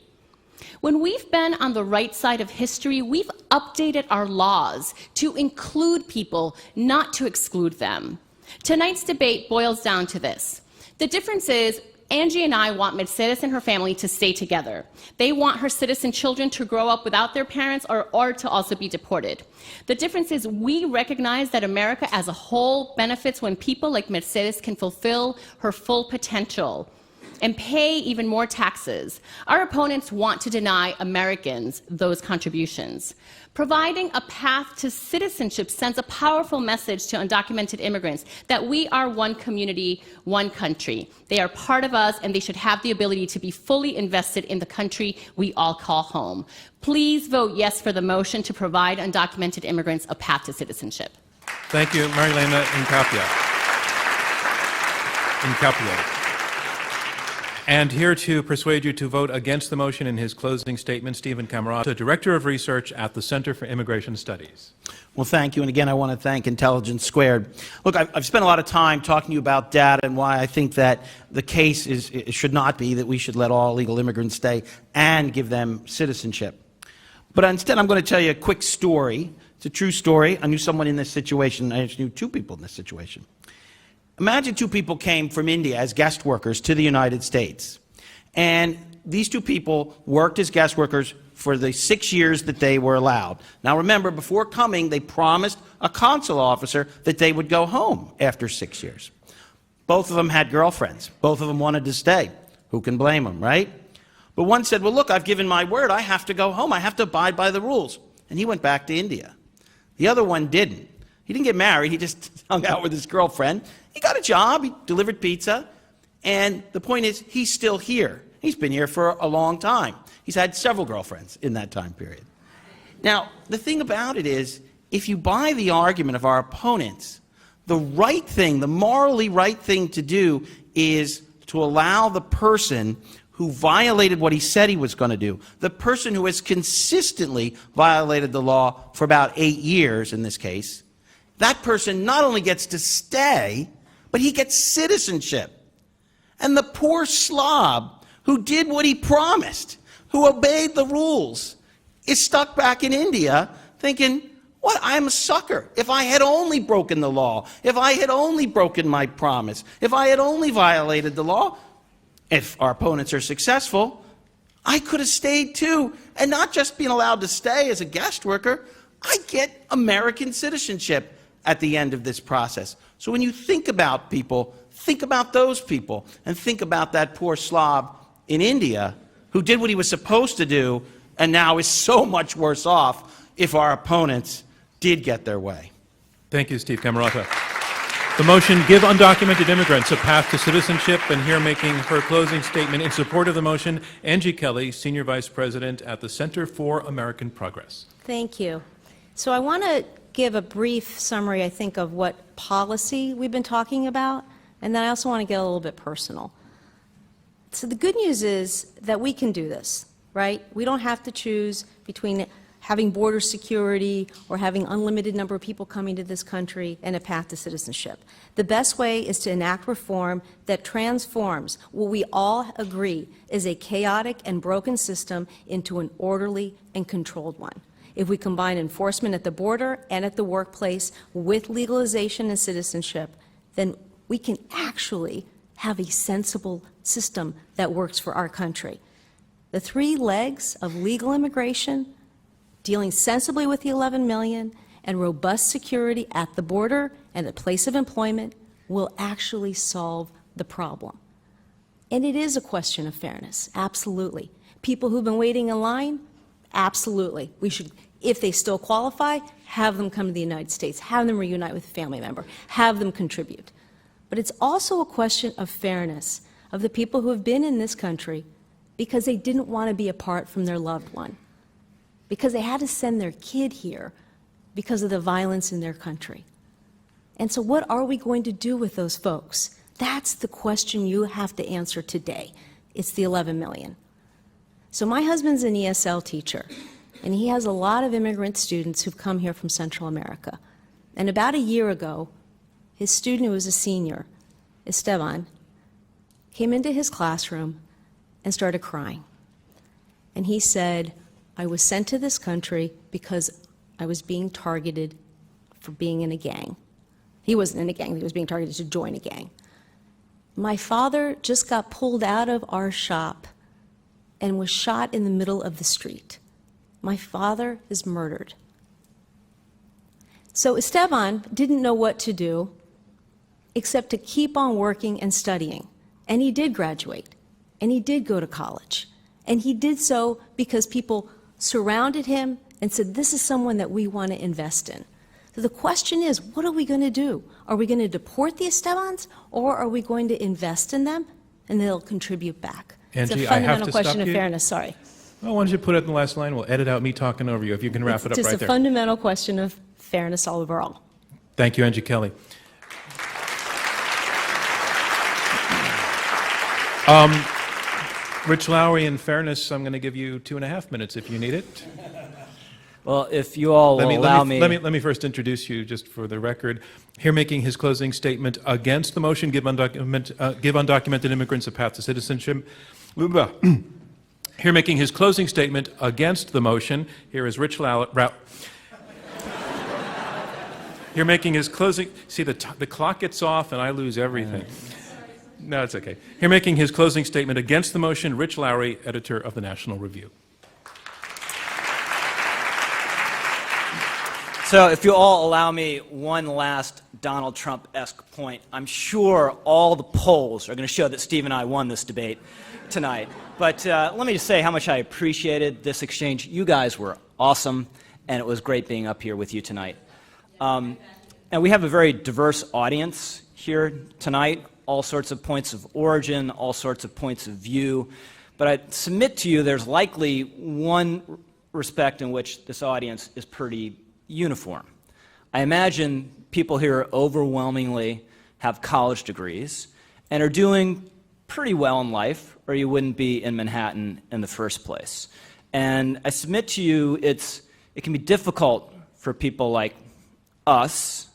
When we've been on the right side of history, we've updated our laws to include people, not to exclude them. Tonight's debate boils down to this. The difference is Angie and I want Mercedes and her family to stay together. They want her citizen children to grow up without their parents or to also be deported. The difference is we recognize that America as a whole benefits when people like Mercedes can fulfill her full potential and pay even more taxes. Our opponents want to deny Americans those contributions. Providing a path to citizenship sends a powerful message to undocumented immigrants that we are one community, one country. They are part of us, and they should have the ability to be fully invested in the country we all call home. Please vote yes for the motion to provide undocumented immigrants a path to citizenship.
Thank you, Marielena Hincapié. And here to persuade you to vote against the motion in his closing statement, Stephen Camarata, Director of Research at the Center for Immigration Studies.
Well, thank you. And again, I want to thank Intelligence Squared. Look, I've spent a lot of time talking to you about data and why I think that the case should not be that we should let all illegal immigrants stay and give them citizenship. But instead, I'm going to tell you a quick story. It's a true story. I knew someone in this situation. I actually knew 2 people in this situation. Imagine 2 people came from India as guest workers to the United States. And these 2 people worked as guest workers for the 6 years that they were allowed. Now remember, before coming, they promised a consular officer that they would go home after 6 years. Both of them had girlfriends. Both of them wanted to stay. Who can blame them, right? But one said, well, look, I've given my word. I have to go home. I have to abide by the rules. And he went back to India. The other one didn't. He didn't get married. He just hung out with his girlfriend. He got a job. He delivered pizza. And the point is, he's still here. He's been here for a long time. He's had several girlfriends in that time period. Now, the thing about it is, if you buy the argument of our opponents, the right thing, the morally right thing to do is to allow the person who violated what he said he was going to do, the person who has consistently violated the law for about 8 years in this case, that person not only gets to stay, but he gets citizenship. And the poor slob who did what he promised, who obeyed the rules, is stuck back in India thinking, What? I'm a sucker. If I had only broken the law, if I had only broken my promise, if I had only violated the law, if our opponents are successful, I could have stayed too. And not just being allowed to stay as a guest worker, I get American citizenship at the end of this process. So when you think about people, think about those people, and think about that poor Slav in India who did what he was supposed to do and now is so much worse off if our opponents did get their way.
Thank you, Steve Camarota. The motion, Give Undocumented Immigrants a Path to Citizenship, and here making her closing statement in support of the motion, Angie Kelly, Senior Vice President at the Center for American Progress.
Thank you. So I want to give a brief summary, I think, of what policy we've been talking about, and then I also want to get a little bit personal. So the good news is that we can do this, right? We don't have to choose between having border security or having unlimited number of people coming to this country and a path to citizenship. The best way is to enact reform that transforms what we all agree is a chaotic and broken system into an orderly and controlled one. If we combine enforcement at the border and at the workplace with legalization and citizenship, then we can actually have a sensible system that works for our country. The three legs of legal immigration, dealing sensibly with the 11 million, and robust security at the border and at place of employment will actually solve the problem. And it is a question of fairness, absolutely. People who've been waiting in line, absolutely. We should, if they still qualify, have them come to the United States, have them reunite with a family member, have them contribute. But it's also a question of fairness of the people who have been in this country because they didn't want to be apart from their loved one, because they had to send their kid here because of the violence in their country. And so what are we going to do with those folks? That's the question you have to answer today. It's the 11 million. So my husband's an ESL teacher, and he has a lot of immigrant students who've come here from Central America. And about a year ago, his student, who was a senior, Esteban, came into his classroom and started crying. And he said, I was sent to this country because I was being targeted for being in a gang. He wasn't in a gang, he was being targeted to join a gang. My father just got pulled out of our shop and was shot in the middle of the street. My father is murdered. So Esteban didn't know what to do except to keep on working and studying. And he did graduate, and he did go to college. And he did so because people surrounded him and said, this is someone that we want to invest in. So the question is, what are we going to do? Are we going to deport the Estebans, or are we going to invest in them and they'll contribute back?
Angie,
it's a
I have
fundamental
to
question
stop
of
you.
fairness, sorry.
Well, why don't you put it in the last line? We'll edit out me talking over you if you can wrap it up
It's
right
just a
there.
fundamental question of fairness all overall.
Thank you, Angie Kelly. Rich Lowry, in fairness, I'm going to give you 2.5 minutes if you need it.
Well, if you all will allow me...
Let me first introduce you, just for the record. Here making his closing statement against the motion, give undocumented immigrants a path to citizenship. Here making his closing statement against the motion, here is Rich Lowry. Here making his closing... See, the clock gets off and I lose everything. No, it's okay. Here making his closing statement against the motion, Rich Lowry, editor of the National Review.
So if you all allow me one last Donald Trump-esque point, I'm sure all the polls are going to show that Steve and I won this debate tonight. But let me just say how much I appreciated this exchange. You guys were awesome, and it was great being up here with you tonight. And we have a very diverse audience here tonight, all sorts of points of origin, all sorts of points of view. But I submit to you there's likely one respect in which this audience is pretty uniform. I imagine people here overwhelmingly have college degrees and are doing pretty well in life, or you wouldn't be in Manhattan in the first place. And I submit to you it can be difficult for people like us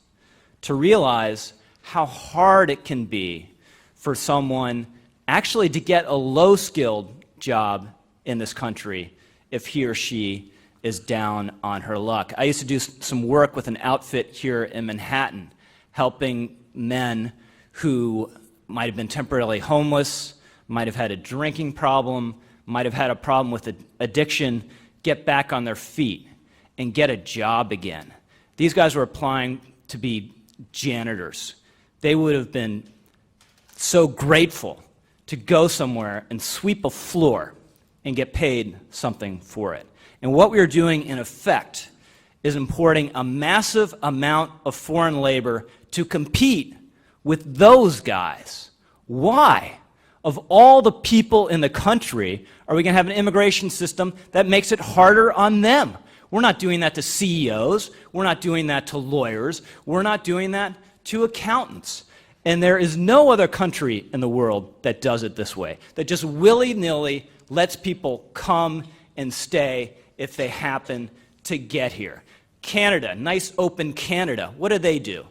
to realize how hard it can be for someone actually to get a low-skilled job in this country if he or she is down on her luck. I used to do some work with an outfit here in Manhattan, helping men who might have been temporarily homeless, might have had a drinking problem, might have had a problem with addiction, get back on their feet and get a job again. These guys were applying to be janitors. They would have been so grateful to go somewhere and sweep a floor and get paid something for it. And what we are doing, in effect, is importing a massive amount of foreign labor to compete with those guys. Why? Of all the people in the country, are we going to have an immigration system that makes it harder on them? We're not doing that to CEOs. We're not doing that to lawyers. We're not doing that to accountants. And there is no other country in the world that does it this way, that just willy-nilly lets people come and stay if they happen to get here. Canada, nice open Canada, what do?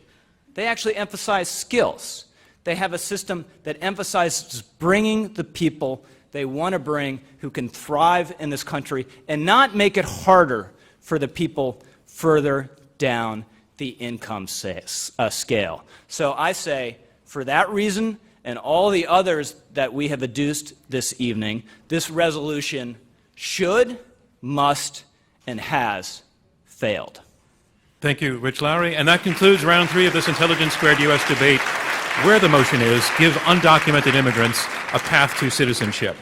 They actually emphasize skills. They have a system that emphasizes bringing the people they want to bring who can thrive in this country and not make it harder for the people further down the income scale. So I say, for that reason and all the others that we have adduced this evening, this resolution should, must, and has failed.
Thank you, Rich Lowry. And that concludes round 3 of this Intelligence Squared U.S. debate, where the motion is, give undocumented immigrants a path to citizenship.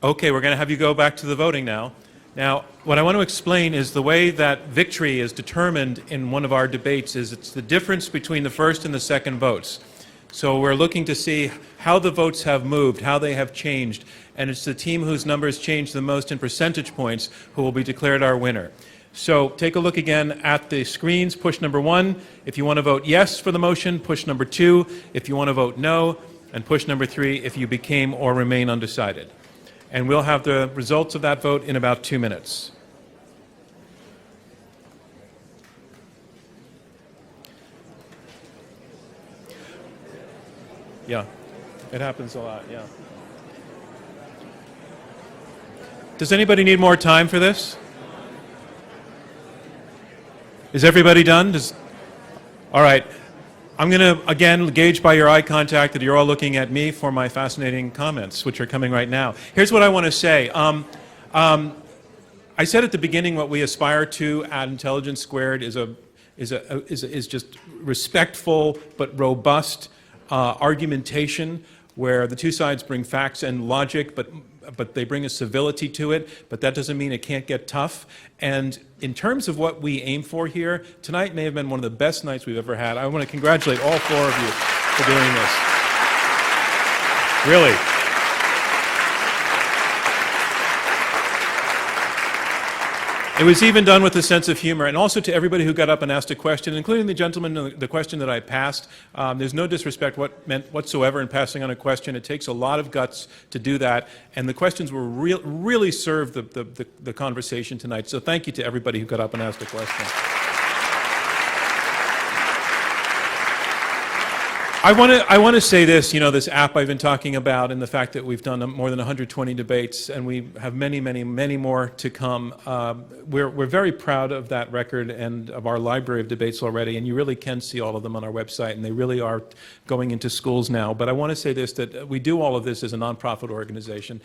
Okay, we're going to have you go back to the voting now. Now, what I want to explain is the way that victory is determined in one of our debates is it's the difference between the first and the second votes. So we're looking to see how the votes have moved, how they have changed, and it's the team whose numbers change the most in percentage points who will be declared our winner. So take a look again at the screens. Push number 1 if you want to vote yes for the motion, push number 2 if you want to vote no, and push number 3 if you became or remain undecided. And we'll have the results of that vote in about 2 minutes. Yeah, it happens a lot, yeah. Does anybody need more time for this? Is everybody done? All right. I'm going to, again, gauge by your eye contact that you're all looking at me for my fascinating comments, which are coming right now. Here's what I want to say. I said at the beginning what we aspire to at Intelligence Squared is just respectful but robust argumentation where the two sides bring facts and logic, but they bring a civility to it, but that doesn't mean it can't get tough. And in terms of what we aim for here, tonight may have been one of the best nights we've ever had. I want to congratulate all 4 of you for doing this. Really. It was even done with a sense of humor, and also to everybody who got up and asked a question, including the gentleman, the question that I passed. There's no disrespect whatsoever in passing on a question. It takes a lot of guts to do that, and the questions were really served the conversation tonight. So thank you to everybody who got up and asked a question. I want to say this, this app I've been talking about and the fact that we've done more than 120 debates and we have many, many, many more to come. We're very proud of that record and of our library of debates already, and you really can see all of them on our website, and they really are going into schools now. But I want to say this, that we do all of this as a nonprofit organization.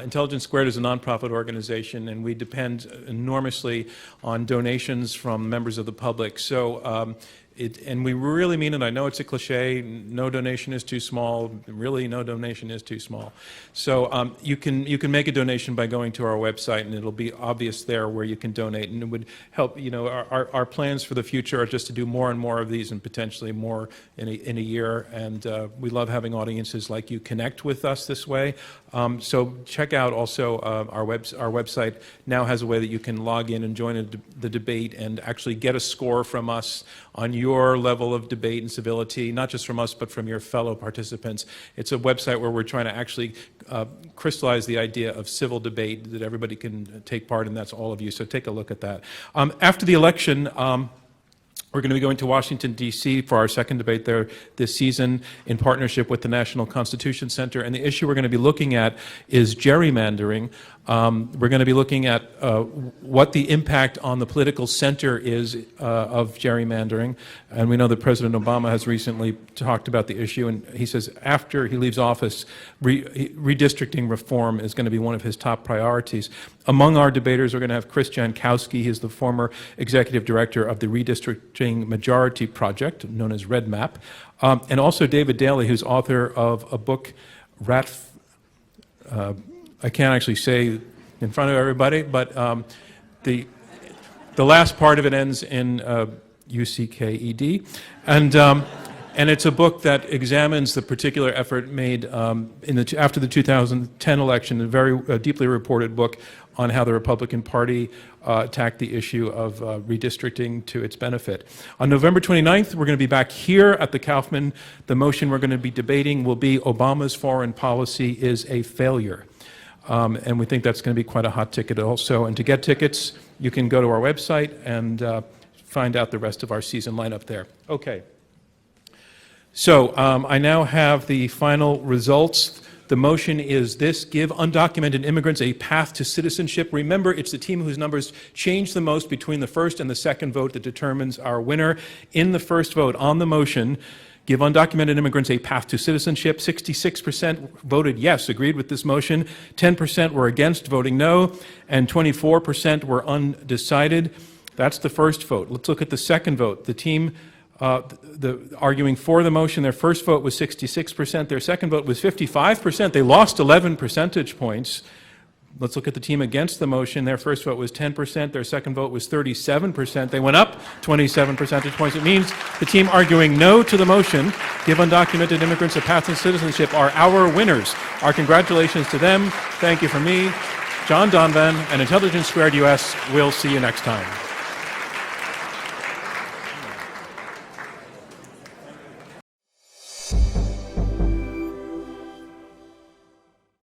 Intelligence Squared is a nonprofit organization, and we depend enormously on donations from members of the public. So and we really mean it. I know it's a cliche. No donation is too small. Really, no donation is too small. So you can make a donation by going to our website, and it'll be obvious there where you can donate. And it would help. Our plans for the future are just to do more and more of these, and potentially more in a year. And we love having audiences like you connect with us this way. So check out also our website now has a way that you can log in and join the debate and actually get a score from us on your level of debate and civility, not just from us, but from your fellow participants. It's a website where we're trying to actually crystallize the idea of civil debate that everybody can take part in. That's all of you, so take a look at that. After the election, We're going to be going to Washington, D.C. for our second debate there this season in partnership with the National Constitution Center. And the issue we're going to be looking at is gerrymandering. We're going to be looking at what the impact on the political center is of gerrymandering. And we know that President Obama has recently talked about the issue, and he says after he leaves office, redistricting reform is going to be one of his top priorities. Among our debaters, we're going to have Chris Jankowski. He is the former executive director of the Redistricting Majority Project, known as Red Map, and also David Daley, who's author of a book, I can't actually say in front of everybody, but the last part of it ends in UCKED, and it's a book that examines the particular effort made after the 2010 election, a very deeply reported book on how the Republican Party attacked the issue of redistricting to its benefit. On November 29th, we're going to be back here at the Kaufman. The motion we're going to be debating will be Obama's foreign policy is a failure. And we think that's going to be quite a hot ticket also. And to get tickets, you can go to our website and find out the rest of our season lineup there. Okay. So I now have the final results. The motion is this: give undocumented immigrants a path to citizenship. Remember, it's the team whose numbers change the most between the first and the second vote that determines our winner. In the first vote on the motion, give undocumented immigrants a path to citizenship, 66% voted yes, agreed with this motion, 10% were against, voting no, and 24% were undecided. That's the first vote. Let's look at the second vote. The team arguing for the motion, their first vote was 66%, their second vote was 55%. They lost 11 percentage points. Let's look at the team against the motion. Their first vote was 10%, their second vote was 37%. They went up 27 percentage points. It means the team arguing no to the motion, give undocumented immigrants a path to citizenship, are our winners. Our congratulations to them. Thank you from me, John Donvan, and Intelligence Squared US. We'll see you next time.